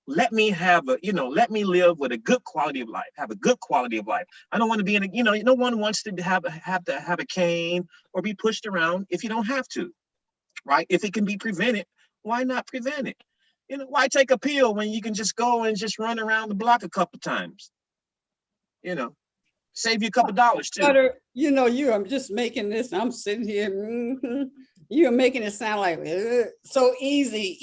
let me let me live with a good quality of life, have a good quality of life. I don't want to be no one wants to have a cane or be pushed around if you don't have to, right? If it can be prevented, why not prevent it? Why take a pill when you can just go and just run around the block a couple times? Save you a couple dollars too. Butter, I'm just making this. I'm sitting here. You're making it sound like so easy.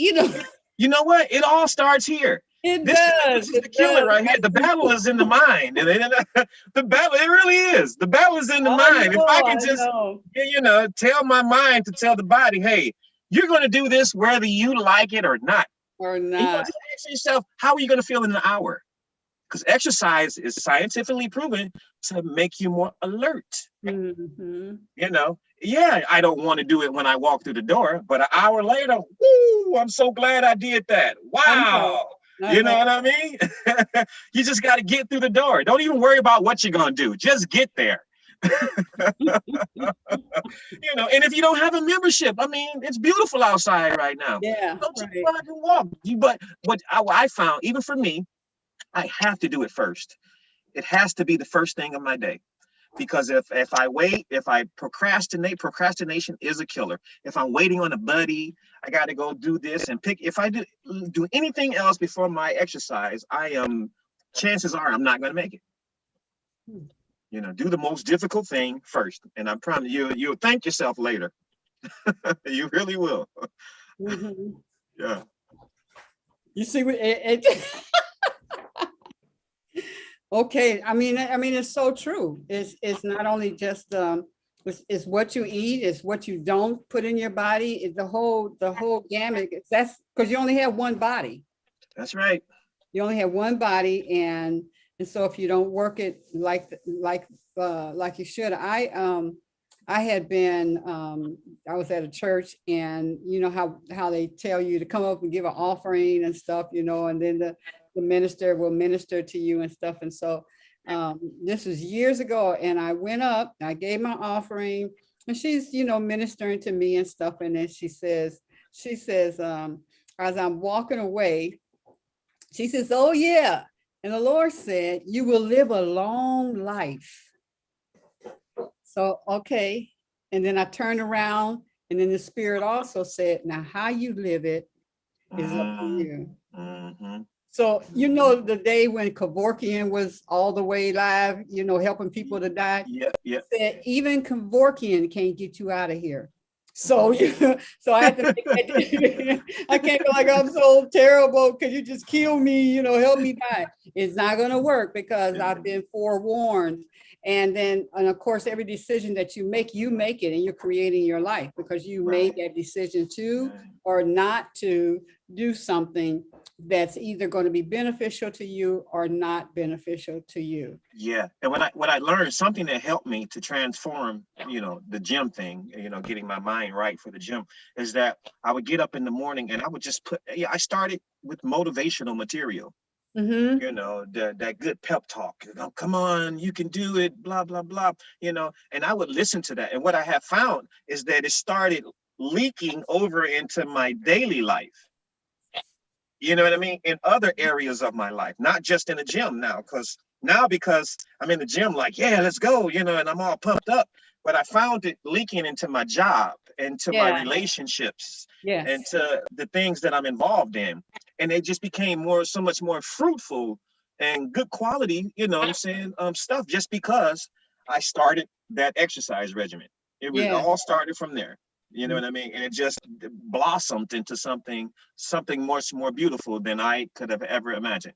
You know what? It all starts here. It This does. is the killer right here. The battle is in the mind. The battle, it really is. The battle is in the mind. If I can just, tell my mind to tell the body, hey, you're going to do this whether you like it or not. Or And not. just ask yourself, how are you going to feel in an hour? Because exercise is scientifically proven to make you more alert. Mm-hmm. Yeah, I don't want to do it when I walk through the door, but an hour later, woo, I'm so glad I did that. Wow. You know what I mean? You just got to get through the door. Don't even worry about what you're going to do. Just get there. And if you don't have a membership, I mean, it's beautiful outside right now. Yeah. Don't you run and walk? But what I found, even for me, I have to do it first. It has to be the first thing of my day. Because if I wait, if I procrastinate, procrastination is a killer. If I'm waiting on a buddy, I got to go do this and if I do anything else before my exercise, chances are I'm not going to make it. Do the most difficult thing first. And I promise you'll thank yourself later. You really will. Mm-hmm. Yeah. You see what Okay, I mean, it's so true. It's not only just it's what you eat, it's what you don't put in your body. It's the whole gamut. That's because you only have one body. That's right. You only have one body, and so if you don't work it like you should, I had been I was at a church, and how they tell you to come up and give an offering and stuff, and then the minister will minister to you and stuff. And so this was years ago, and I went up, I gave my offering, and she's, ministering to me and stuff. And then she says, as I'm walking away, she says, oh yeah. And the Lord said, you will live a long life. So, okay. And then I turned around, and then the Spirit also said, now how you live it is up to you. Mm-hmm. So, the day when Kevorkian was all the way live, helping people to die, said even Kevorkian can't get you out of here. So, so I had to make that, I can't go like, I'm so terrible. Could you just kill me? Help me die. It's not going to work because I've been forewarned. And of course, every decision that you make it, and you're creating your life because you made that decision to or not to do something that's either going to be beneficial to you or not beneficial to you. Yeah. And what I learned, something that helped me to transform, the gym thing, getting my mind right for the gym, is that I would get up in the morning and I would just I started with motivational material. Mm-hmm. That good pep talk, come on, you can do it, blah, blah, blah, and I would listen to that. And what I have found is that it started leaking over into my daily life. You know what I mean? In other areas of my life, not just in the gym now, because I'm in the gym, like, yeah, let's go, and I'm all pumped up. But I found it leaking into my job, into my relationships, and to the things that I'm involved in. And it just became so much more fruitful and good quality, stuff, just because I started that exercise regimen. It was all started from there. You know what I mean? And it just blossomed into something much more beautiful than I could have ever imagined,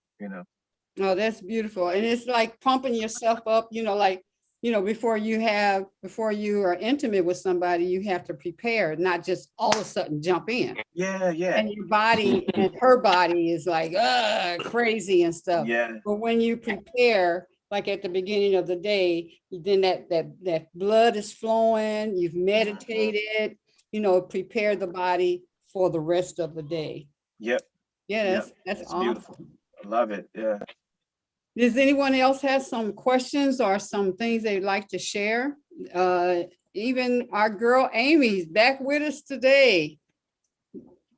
Oh, that's beautiful. And it's like pumping yourself up, like you know, before you are intimate with somebody, you have to prepare, not just all of a sudden jump in. Yeah, yeah, And your body and her body is like, crazy and stuff. yeah. But when you prepare, like at the beginning of the day, then that blood is flowing, you've meditated, you know, prepare the body for the rest of the day. Yep. Yeah, Yep. that's It's awesome. beautiful. I love it. Yeah. Does anyone else have some questions or some things they'd like to share? Even our girl Amy's back with us today.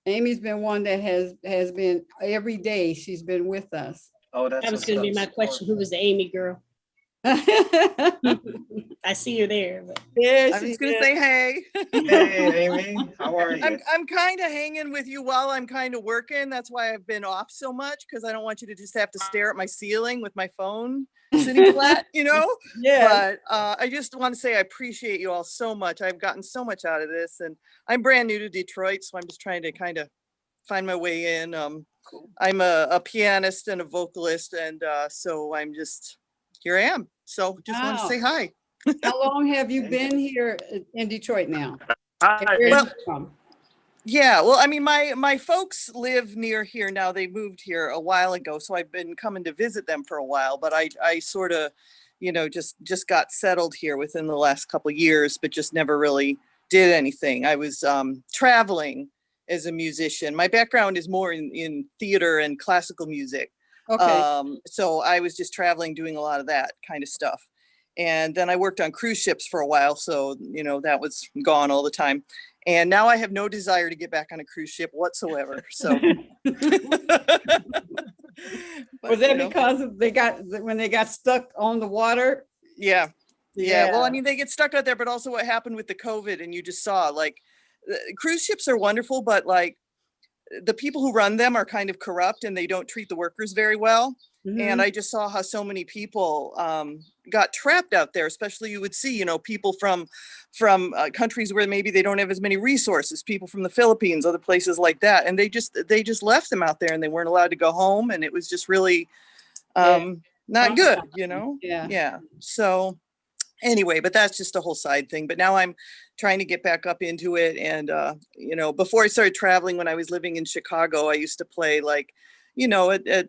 Amy's been one that has been every day. She's been with us. Oh, that's That was going to be my question. Who was the Amy girl? Yeah, I see her there. But I was just gonna say hey. Hey, Amy, how are you? I'm kind of hanging with you while I'm kind of working. That's why I've been off so much, because I don't want you to just have to stare at my ceiling with my phone sitting flat, you know? yeah. But I just want to say I appreciate you all so much. I've gotten so much out of this, and I'm brand new to Detroit, so I'm just trying to kind of find my way in. I'm a pianist and a vocalist, and so I'm just, here I am. So just want to Wow. say hi. How long have you been here in Detroit now? Hi. Where are Well, you from? Yeah, well, I mean, my folks live near here now. They moved here a while ago, so I've been coming to visit them for a while. But I sort of, you know, just got settled here within the last couple of years, but just never really did anything. I was traveling as a musician. My background is more in theater and classical music. Okay. So I was just traveling, doing a lot of that kind of stuff. And then I worked on cruise ships for a while, so you know that was gone all the time. And now I have no desire to get back on a cruise ship whatsoever. So Was that because when they got stuck on the water? Yeah. Well, I mean, they get stuck out there, but also what happened with the COVID, and you just saw like cruise ships are wonderful, but like the people who run them are kind of corrupt and they don't treat the workers very well. And I just saw how so many people got trapped out there, especially you would see, you know, people from countries where maybe they don't have as many resources, people from the Philippines, other places like that. And they just left them out there and they weren't allowed to go home. And it was just really not good, you know? Yeah. So anyway, but that's just a whole side thing. But now I'm trying to get back up into it. And, you know, before I started traveling, when I was living in Chicago, I used to play like, you know, at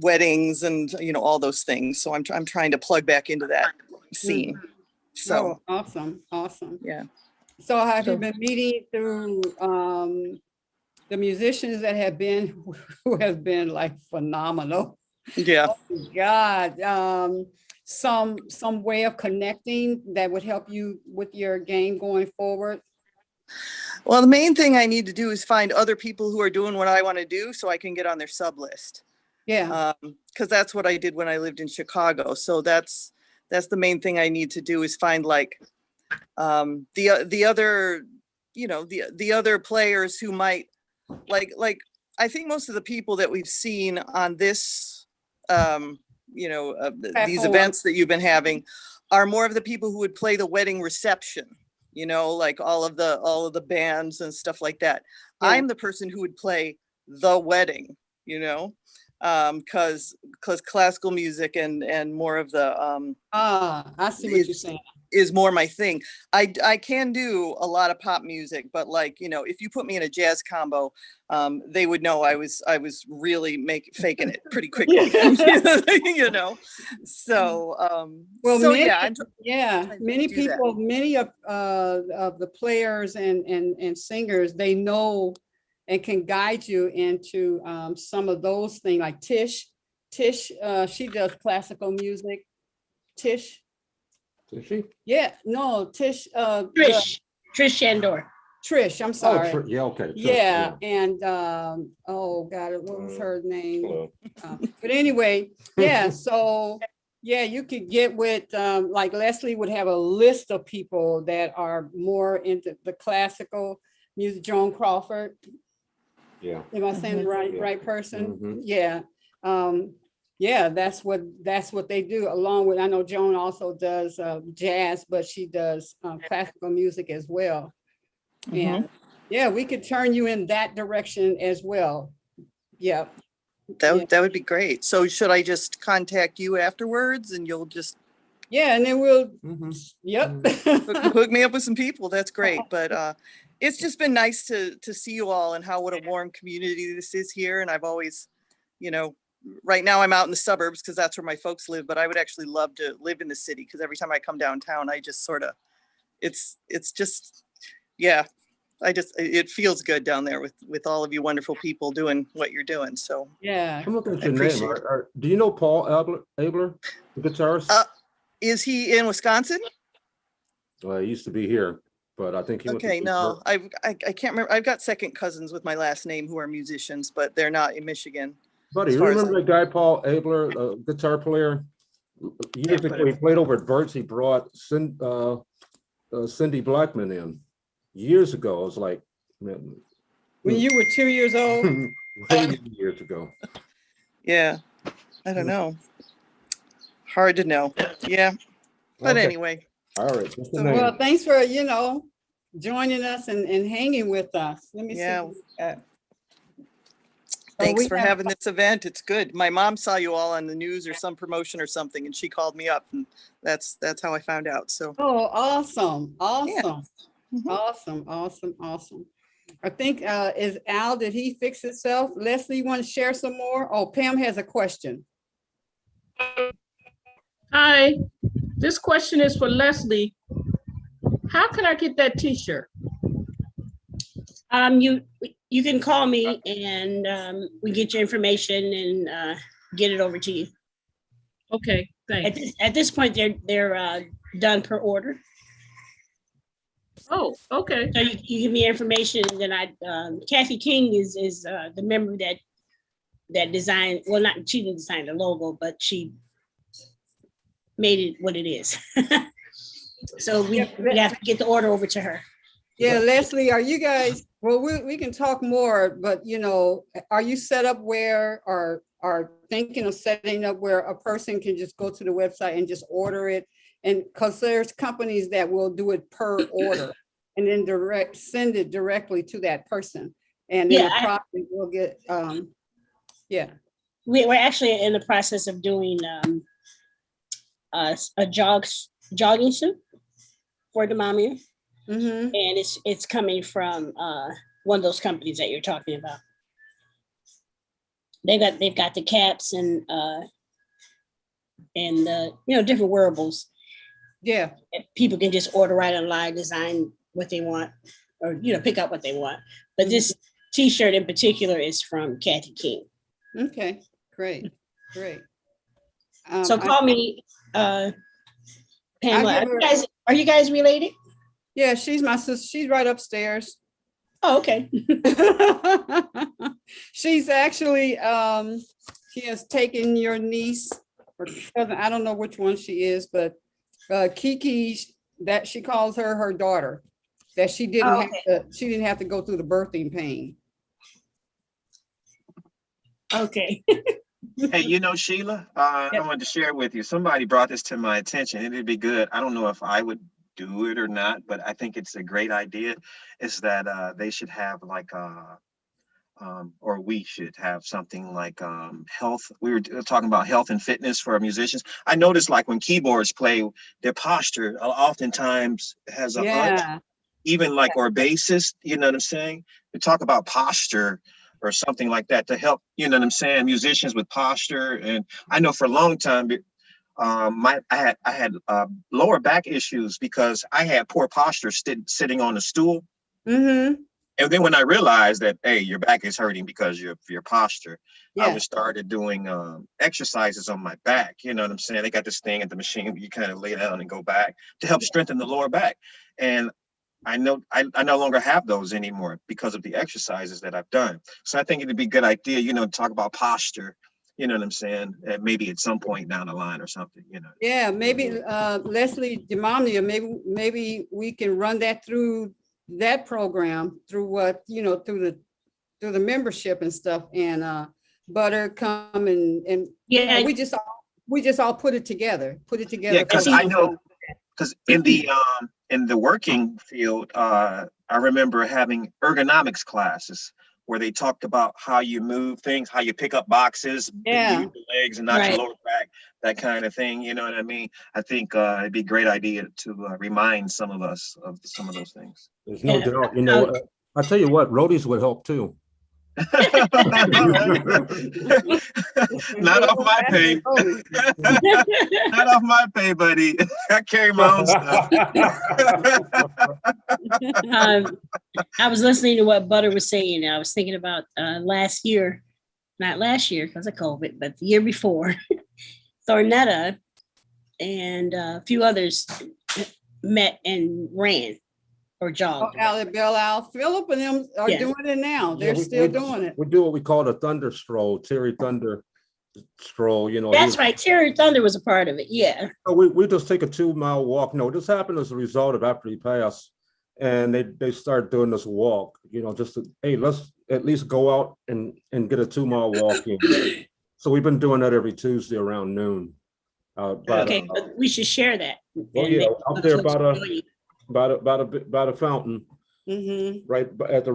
weddings and, you know, all those things. So I'm trying to plug back into that scene. So awesome. Yeah. So have you been meeting through the musicians that who have been like phenomenal? Yeah. Oh my God. Some way of connecting that would help you with your game going forward? Well, the main thing I need to do is find other people who are doing what I want to do so I can get on their sub list. Yeah. Because that's what I did when I lived in Chicago. So that's the main thing I need to do is find like the other, you know, the other players who might like I think most of the people that we've seen on this you know, these events that you've been having are more of the people who would play the wedding reception, you know, like all of the bands and stuff like that. Yeah. I'm the person who would play the wedding, you know, because classical music and more of the I see what you're saying. Is more my thing. I can do a lot of pop music, but like, you know, if you put me in a jazz combo, they would know I was really faking it pretty quickly, you know. So well, so many people, many of the players and singers, they know and can guide you into some of those things, like Tish, she does classical music. Tish. Is she? Yeah, no, Tish. Trish Shandor. Trish, I'm sorry. Oh, yeah, okay. Trish, yeah, and oh God, what was her name? But anyway, yeah. So yeah, you could get with like Leslie would have a list of people that are more into the classical music. Joan Crawford. Yeah. Am I saying the right person? Yeah. Yeah, that's what they do. Along with, I know Joan also does jazz, but she does classical music as well. And yeah, we could turn you in that direction as well. Yeah. That would be great. So should I just contact you afterwards and you'll just Yeah, and then we'll, yep. Hook me up with some people. That's great. But it's just been nice to see you all and what a warm community this is here. And I've always, right now I'm out in the suburbs because that's where my folks live, but I would actually love to live in the city because every time I come downtown, I just sort of, it's just, yeah, it feels good down there with all of you wonderful people doing what you're doing. So yeah, I'm looking at your name. Do you know Paul Abler, the guitarist? Is he in Wisconsin? Well, he used to be here, but I think he went to no, I can't remember. I've got second cousins with my last name who are musicians, but they're not in Michigan. Buddy, you remember that guy, Paul Abler, a guitar player? Years ago, he played over at Bracey. He brought Cindy Blackman in. Years ago, it was like, man, when you were 2 years old. Years ago. Yeah, I don't know. Hard to know. Yeah, but anyway. All right. Well, thanks for joining us and hanging with us. Let me see. Thanks for having this event. It's good. My mom saw you all on the news or some promotion or something, and she called me up, and that's how I found out. So. Oh, awesome! Yeah. Awesome. I think is Al, did he fix itself? Leslie, you want to share some more? Oh, Pam has a question. Hi, this question is for Leslie. How can I get that t-shirt? You can call me and we get your information and get it over to you. Okay, thanks. At this point, they're done per order. Oh, okay. So you give me information, and then Kathy King is the member that designed. Well, she didn't design the logo, but she made it what it is. So we have to get the order over to her. Yeah, Leslie, are you guys? Well, we can talk more, but are you set up where or are thinking of setting up where a person can just go to the website and just order it? And because there's companies that will do it per order and then send it directly to that person. And then the product will get, We're actually in the process of doing a jogging suit for Demamia. Mm-hmm. And it's coming from one of those companies that you're talking about. They've got the caps and different wearables. Yeah, people can just order right online, design what they want, or pick up what they want. But this T-shirt in particular is from Kathy King. Okay, great. So call me, Pamela. Are you guys related? Yeah, she's my sister. She's right upstairs. Oh, okay. She's actually, she has taken your niece or cousin. I don't know which one she is, but Kiki, that she calls her daughter. That she didn't have to go through the birthing pain. Okay. Hey, Sheila, I wanted to share with you. Somebody brought this to my attention. It'd be good. I don't know if I would do it or not, but I think it's a great idea. Is that they should have like or we should have something like health. We were talking about health and fitness for our musicians. I noticed like when keyboards play, their posture oftentimes has a hunch, even like or bassist, you know what I'm saying? We talk about posture or something like that to help, you know what I'm saying, musicians with posture. And I know for a long time, I had lower back issues because I had poor posture sitting on a stool. Mm-hmm. And then when I realized that, hey, your back is hurting because of your posture, I started doing exercises on my back. You know what I'm saying? They got this thing at the machine where you kind of lay down and go back to help strengthen the lower back. And I know I no longer have those anymore because of the exercises that I've done. So I think it'd be a good idea, to talk about posture. You know what I'm saying? Maybe at some point down the line or something, Yeah, maybe Leslie Demamia, maybe we can run that through that program through what, through the membership and stuff. And Butter come and we just all put it together. Yeah, because I know, because in the working field, I remember having ergonomics classes where they talked about how you move things, how you pick up boxes, use your legs and not your lower back. that kind of thing. You know what I mean? I think it'd be a great idea to remind some of us of some of those things. There's no doubt, you know, I'll tell you what, roadies would help too. Not off my pay. Not off my pay, buddy. I carry my own stuff. I was listening to what Butter was saying. I was thinking about last year, not last year because of COVID, but the year before, Thornetta and a few others met and ran or jogged. Bill, Al, Philip and them are doing it now. They're still doing it. We do what we call the Thunder Stroll, Terry Thunder Stroll, you know. That's right. Terry Thunder was a part of it. Yeah. So we just take a 2-mile walk. No, this happened as a result of after he passed. And they start doing this walk, you know, just to, hey, let's at least go out and get a 2-mile walk in. So we've been doing that every Tuesday around noon. Okay, but we should share that. Well, yeah, out there by the fountain, right at the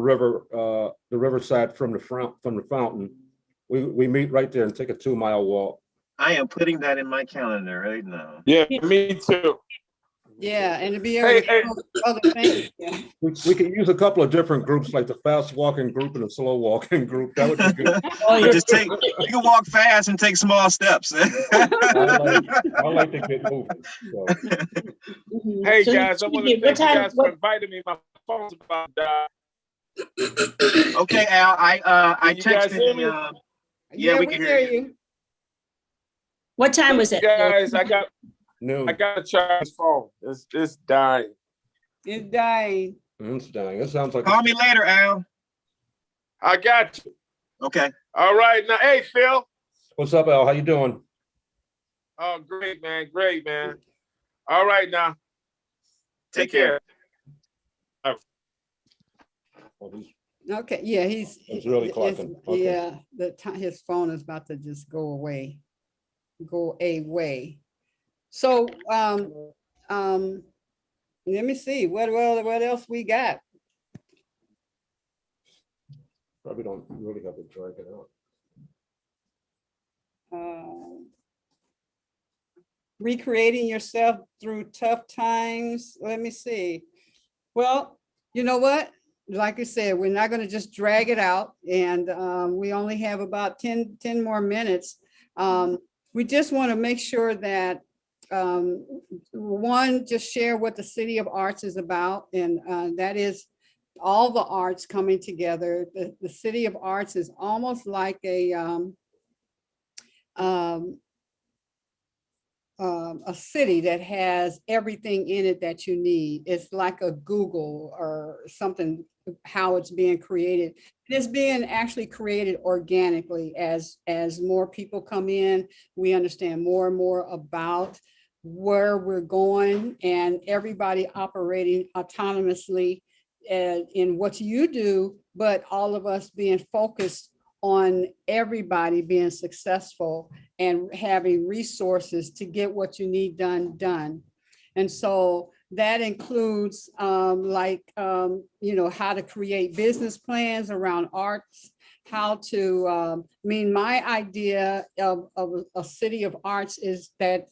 riverside from the fountain. We meet right there and take a 2-mile walk. I am putting that in my calendar right now. Yeah, me too. Yeah, and to be able to post other things. Yeah. We can use a couple of different groups, like the fast walking group and the slow walking group. That would be good. You can walk fast and take small steps. I like to get moving. So. Hey guys, I want to thank you guys for inviting me. My phone's about to die. Okay, Al, I texted me. Yeah, we can hear you. What time was it? Guys, I got noon. I got to charge this phone. It's dying. It's dying. It's dying. It sounds like. Call me later, Al. I got you. Okay. All right. Now, hey, Phil. What's up, Al? How you doing? Oh, great, man. Great, man. All right, now. Take care. Okay. Yeah, he's really clocking. Okay. Yeah, his phone is about to just go away. So let me see what else we got. Probably don't really have to drag it out. Recreating yourself through tough times. Let me see. Well, you know what? Like I said, we're not going to just drag it out, and we only have about 10 more minutes. We just want to make sure that one, just share what the City of Arts is about, and that is all the arts coming together. The City of Arts is almost like a city that has everything in it that you need. It's like a Google or something, how it's being created. It's being actually created organically as more people come in. We understand more and more about where we're going, and everybody operating autonomously in what you do, but all of us being focused on everybody being successful and having resources to get what you need done. And so that includes how to create business plans around arts, how to, my idea of a City of Arts is that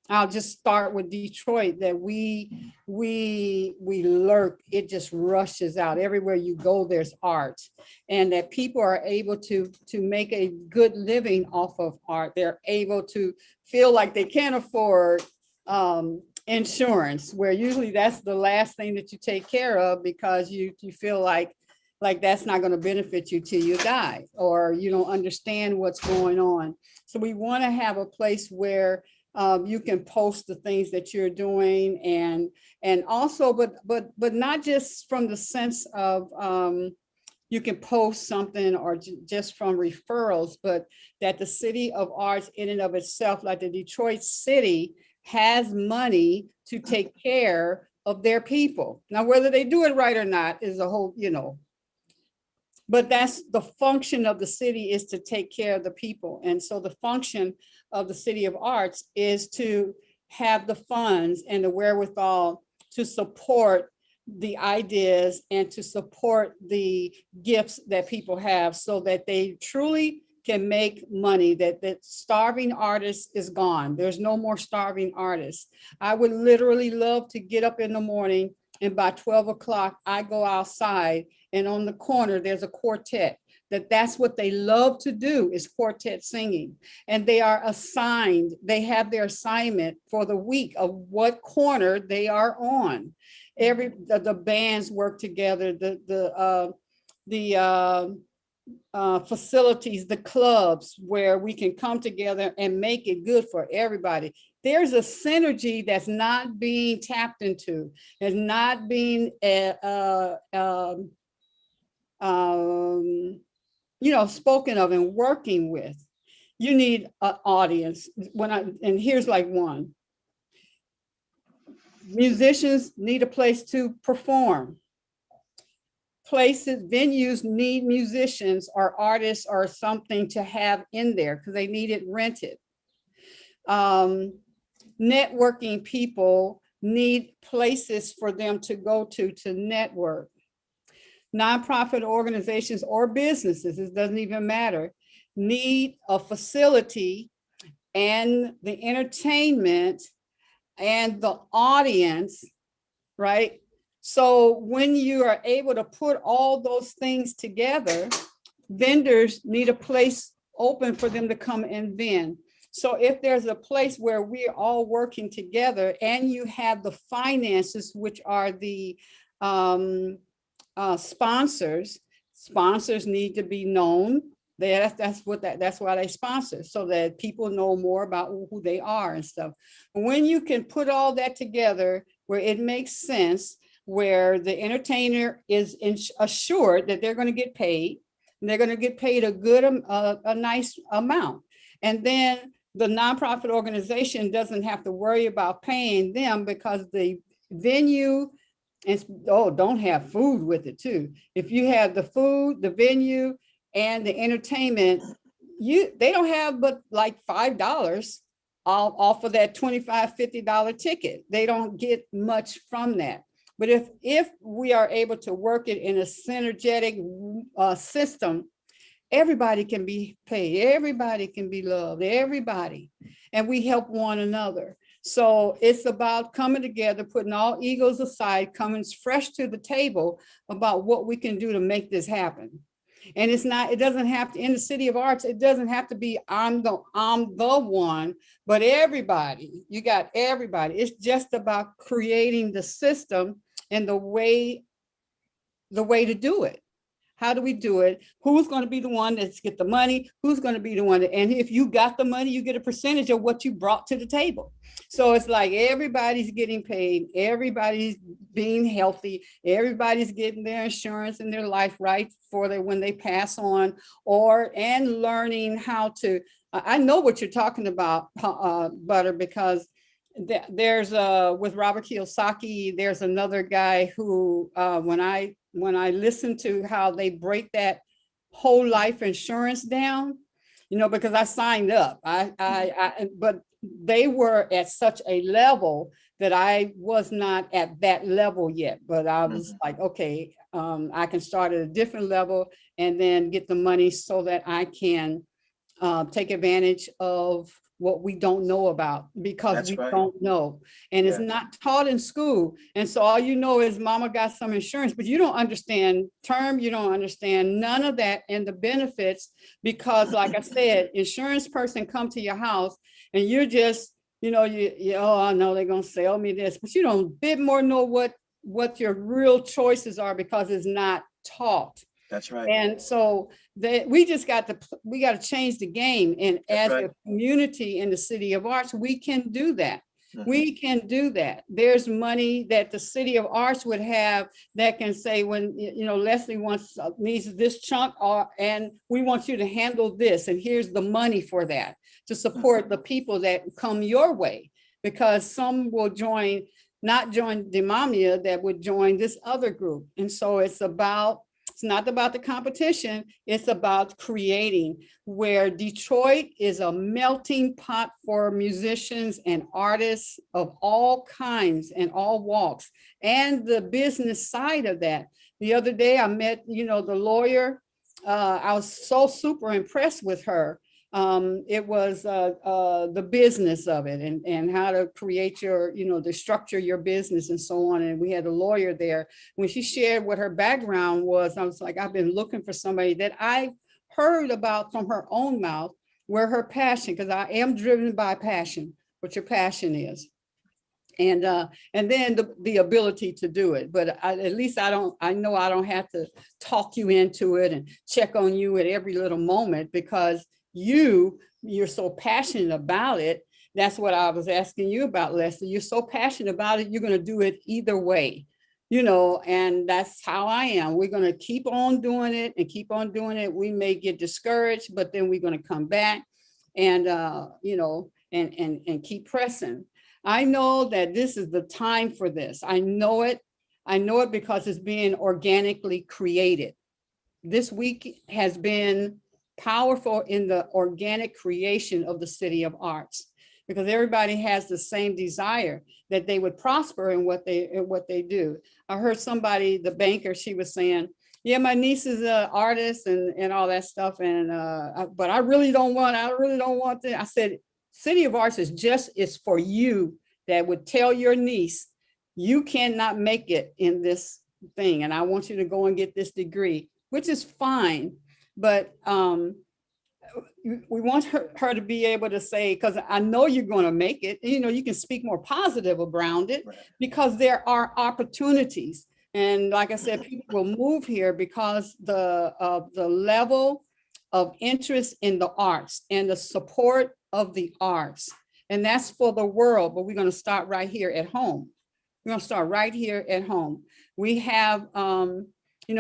I'll just start with Detroit, that we lurk, it just rushes out. Everywhere you go, there's art, and that people are able to make a good living off of art. They're able to feel like they can't afford insurance, where usually that's the last thing that you take care of, because you feel like that's not going to benefit you till you die, or you don't understand what's going on. So we want to have a place where you can post the things that you're doing, and also, but not just from the sense of you can post something or just from referrals, but that the City of Arts in and of itself, like the Detroit City, has money to take care of their people. Now, whether they do it right or not is a whole, but that's the function of the city, is to take care of the people. And so the function of the City of Arts is to have the funds and the wherewithal to support the ideas and to support the gifts that people have, so that they truly can make money, that starving artists is gone. There's no more starving artists. I would literally love to get up in the morning and by 12 o'clock, I go outside and on the corner, there's a quartet. That's what they love to do is quartet singing. And they are assigned, they have their assignment for the week of what corner they are on. The bands work together, the facilities, the clubs where we can come together and make it good for everybody. There's a synergy that's not being tapped into, is not being spoken of and working with. You need an audience. And here's like one. Musicians need a place to perform. Places, venues need musicians or artists or something to have in there because they need it rented. Networking people need places for them to go to network. Nonprofit organizations or businesses, it doesn't even matter, need a facility and the entertainment and the audience, right? So when you are able to put all those things together, vendors need a place open for them to come and vend. So if there's a place where we're all working together and you have the finances, which are the sponsors need to be known. That's why they sponsor, so that people know more about who they are and stuff. When you can put all that together where it makes sense, where the entertainer is assured that they're going to get paid, and they're going to get paid a nice amount. And then the nonprofit organization doesn't have to worry about paying them because the venue don't have food with it too. If you have the food, the venue, and the entertainment, they don't have but like $5 off of that $25, $50 ticket. They don't get much from that. But if we are able to work it in a synergetic system, everybody can be paid, everybody can be loved, everybody, and we help one another. So it's about coming together, putting all egos aside, coming fresh to the table about what we can do to make this happen. And it doesn't have to, in the City of Arts, it doesn't have to be I'm the one, but everybody, you got everybody. It's just about creating the system and the way to do it. How do we do it? Who's going to be the one that's get the money? Who's going to be the one and if you got the money, you get a percentage of what you brought to the table. So it's like everybody's getting paid, everybody's being healthy, everybody's getting their insurance and their life right for when they pass on, and learning how to. I know what you're talking about, Butter, because there's with Robert Kiyosaki, there's another guy who when I listen to how they break that whole life insurance down, because I signed up, but they were at such a level that I was not at that level yet, but I was like, okay, I can start at a different level and then get the money so that I can take advantage of what we don't know about, because we don't know, and it's not taught in school. And so all you know is mama got some insurance, but you don't understand term, you don't understand none of that and the benefits, because like I said, insurance person come to your house and you're just, I know they're gonna sell me this, but you don't bit more know what your real choices are because it's not taught. That's right. And so we got to change the game. And as a community in the City of Arts, we can do that. We can do that. There's money that the City of Arts would have that can say, when Leslie needs this chunk, and we want you to handle this, and here's the money for that to support the people that come your way, because some will not join Demamia, that would join this other group. And so it's not about the competition, it's about creating, where Detroit is a melting pot for musicians and artists of all kinds and all walks, and the business side of that. The other day I met, the lawyer I was so super impressed with her. It was the business of it and how to create your, to structure your business and so on. And we had a lawyer there. When she shared what her background was, I was like, I've been looking for somebody that I heard about from her own mouth, where her passion, because I am driven by passion, what your passion is. And then the ability to do it. But at least I know I don't have to talk you into it and check on you at every little moment, because you're so passionate about it. That's what I was asking you about, Leslie. You're so passionate about it, you're going to do it either way, and that's how I am. We're going to keep on doing it and keep on doing it. We may get discouraged, but then we're going to come back and, and keep pressing. I know that this is the time for this. I know it because it's being organically created. This week has been powerful in the organic creation of the City of Arts, because everybody has the same desire that they would prosper in what they do. I heard somebody, the banker, she was saying, yeah, my niece is an artist and all that stuff. And but I really don't want that. I said, City of Arts is for you, that would tell your niece, you cannot make it in this thing. And I want you to go and get this degree, which is fine. But we want her to be able to say, because I know you're going to make it, you can speak more positive around it, because there are opportunities. And like I said, people will move here because of the level of interest in the arts and the support of the arts. And that's for the world, but we're going to start right here at home. We're going to start right here at home. We have,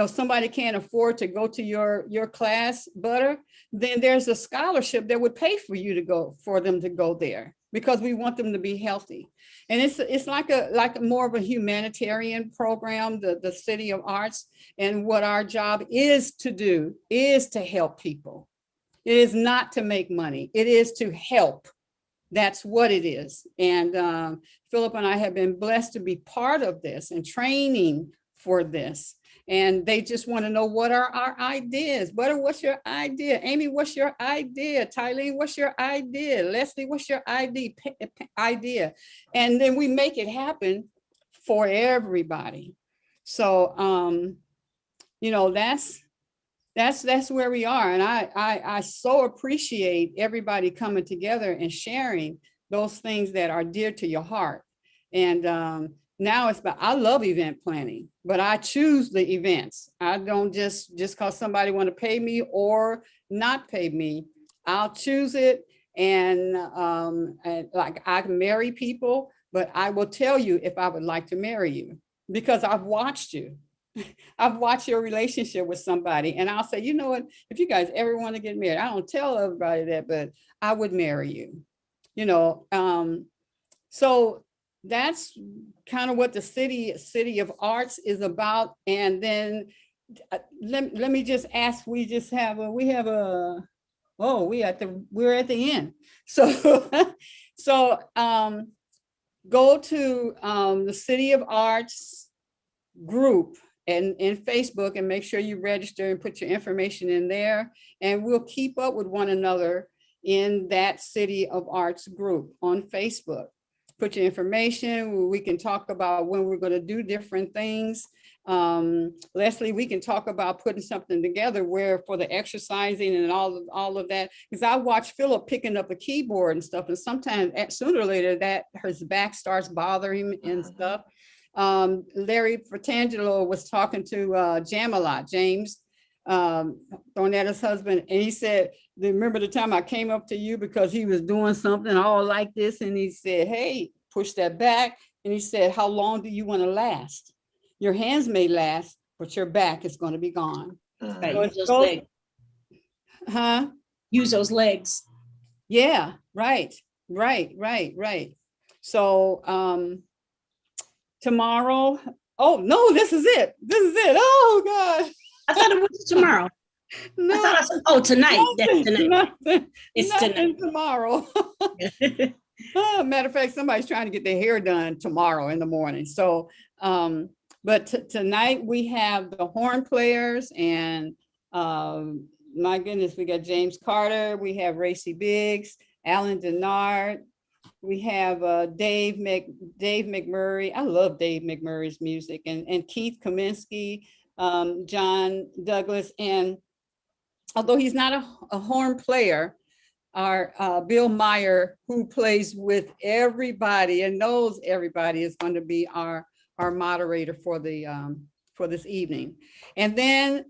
somebody can't afford to go to your class, Butter, then there's a scholarship that would pay for them to go there, because we want them to be healthy. And it's like more of a humanitarian program, the City of Arts. And what our job is to do is to help people. It is not to make money. It is to help. That's what it is. And Philip and I have been blessed to be part of this and training for this. And they just want to know, what are our ideas? Butter, what's your idea? Amy, what's your idea? Tylene, what's your idea? Leslie, what's your idea? And then we make it happen for everybody. So, that's where we are. And I so appreciate everybody coming together and sharing those things that are dear to your heart. And now I love event planning, but I choose the events. I don't just because somebody want to pay me or not pay me, I'll choose it. And like, I can marry people, but I will tell you if I would like to marry you, because I've watched you. I've watched your relationship with somebody, and I'll say, you know what, if you guys ever want to get married, I don't tell everybody that, but I would marry you, so that's kind of what the City of Arts is about. And then let me just ask, we're at the end. So go to the City of Arts group and in Facebook, and make sure you register and put your information in there, and we'll keep up with one another in that City of Arts group on Facebook. Put your information. We can talk about when we're going to do different things. Leslie, we can talk about putting something together where for the exercising and all of that, because I watch Philip picking up a keyboard and stuff, and sometimes sooner or later that his back starts bothering him and stuff. Larry Fratangelo was talking to James Thornetta's husband, and he said, remember the time I came up to you because he was doing something all like this, and he said, hey, push that back. And he said, how long do you want to last? Your hands may last, but your back is going to be gone. Right. So use those legs. Huh? Use those legs. Yeah, right. So tomorrow, oh no, this is it. Oh God. I thought it was tomorrow. No. Tonight. Tonight. It's tonight. Tomorrow. Matter of fact, somebody's trying to get their hair done tomorrow in the morning. So, but tonight we have the horn players and My goodness, we got James Carter, we have Racy Biggs, Alan Denard, we have Dave McMurray. I love Dave McMurray's music, and Keith Kaminsky, John Douglas, and although he's not a horn player, our Bill Meyer, who plays with everybody and knows everybody, is going to be our moderator for this evening. And then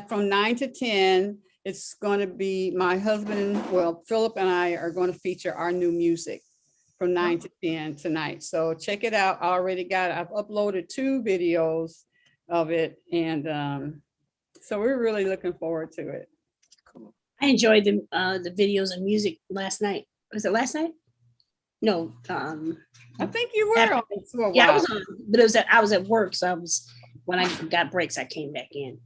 from 9 to 10, it's going to be my husband, well, Philip and I are going to feature our new music from 9 to 10 tonight. So check it out. I've uploaded 2 videos of it. And so we're really looking forward to it. I enjoyed the videos and music last night. Was it last night? No. I think you were on it for a while. Yeah, I was on, but I was at work, so when I got breaks, I came back in.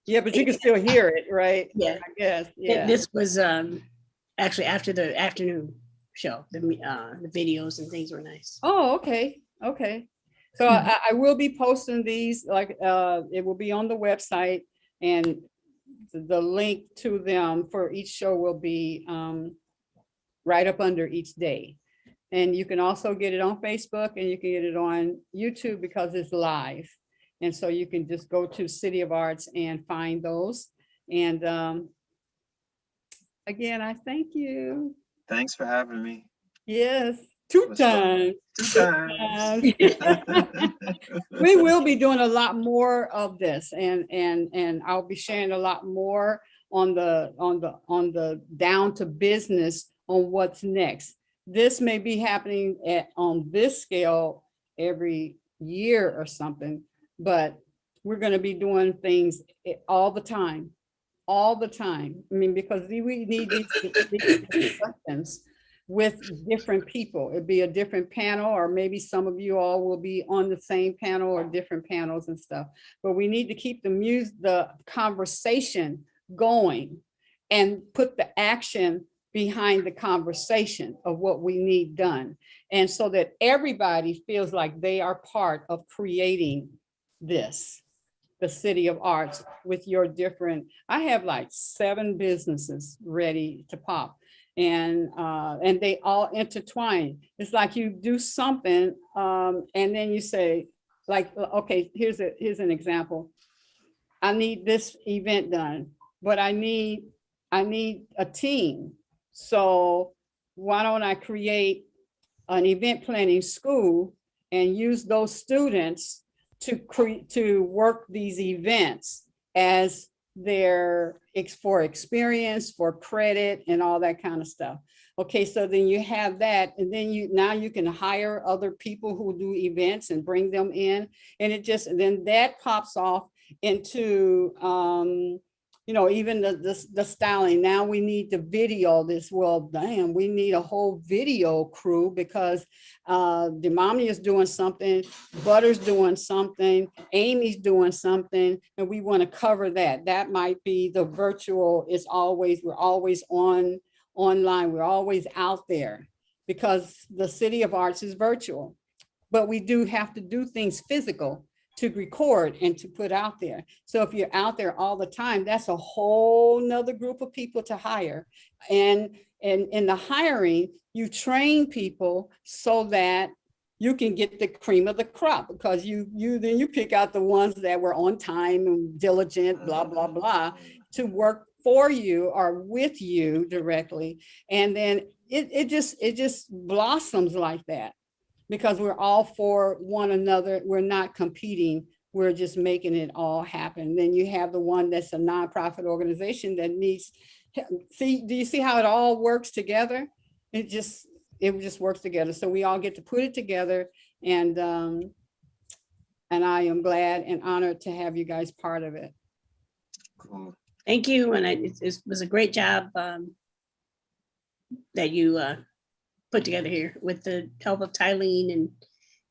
Yeah, but you can still hear it, right? Yeah, I guess. Yeah. This was actually after the afternoon show. The videos and things were nice. Oh, okay. So I will be posting these, like it will be on the website, and the link to them for each show will be right up under each day. And you can also get it on Facebook, and you can get it on YouTube because it's live. And so you can just go to City of Arts and find those. And again, I thank you. Thanks for having me. Yes, 2 times. 2 times. We will be doing a lot more of this, and I'll be sharing a lot more on the down to business on what's next. This may be happening on this scale every year or something, but we're going to be doing things all the time. I mean, because we need these discussions with different people. It'd be a different panel, or maybe some of you all will be on the same panel or different panels and stuff. But we need to keep the conversation going and put the action behind the conversation of what we need done. And so that everybody feels like they are part of creating this, the City of Arts, with your different, I have like 7 businesses ready to pop. And they all intertwine. It's like you do something, and then you say, like, okay, here's an example. I need this event done, but I need a team. So why don't I create an event planning school and use those students to work these events as for experience, for credit, and all that kind of stuff. Okay, so then you have that, and then now you can hire other people who do events and bring them in, and then that pops off into even the styling. Now we need to video this. Well, damn, we need a whole video crew because Demami is doing something, Butter's doing something, Amy's doing something, and we want to cover that. That might be the virtual. We're always online. We're always out there because the City of Arts is virtual, but we do have to do things physical to record and to put out there. So if you're out there all the time, that's a whole nother group of people to hire. And in the hiring, you train people so that you can get the cream of the crop, because you pick out the ones that were on time and diligent, blah, blah, blah, to work for you or with you directly. And then it just blossoms like that, because we're all for one another. We're not competing. We're just making it all happen. Then you have the one that's a nonprofit organization that needs, do you see how it all works together? It just works together. So we all get to put it together. And I am glad and honored to have you guys part of it. Cool. Thank you. And it was a great job that you put together here with the help of Tylene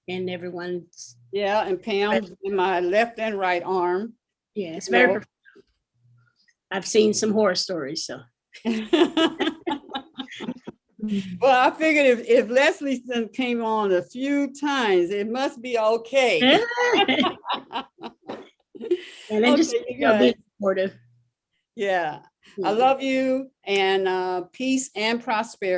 and everyone. Yeah, and Pam in my left and right arm. Yeah, it's very profound. I've seen some horror stories, so. Well, I figured if Leslie came on a few times, it must be okay. And then just Okay, you guys. being supportive. Yeah, I love you, and peace and prosperity.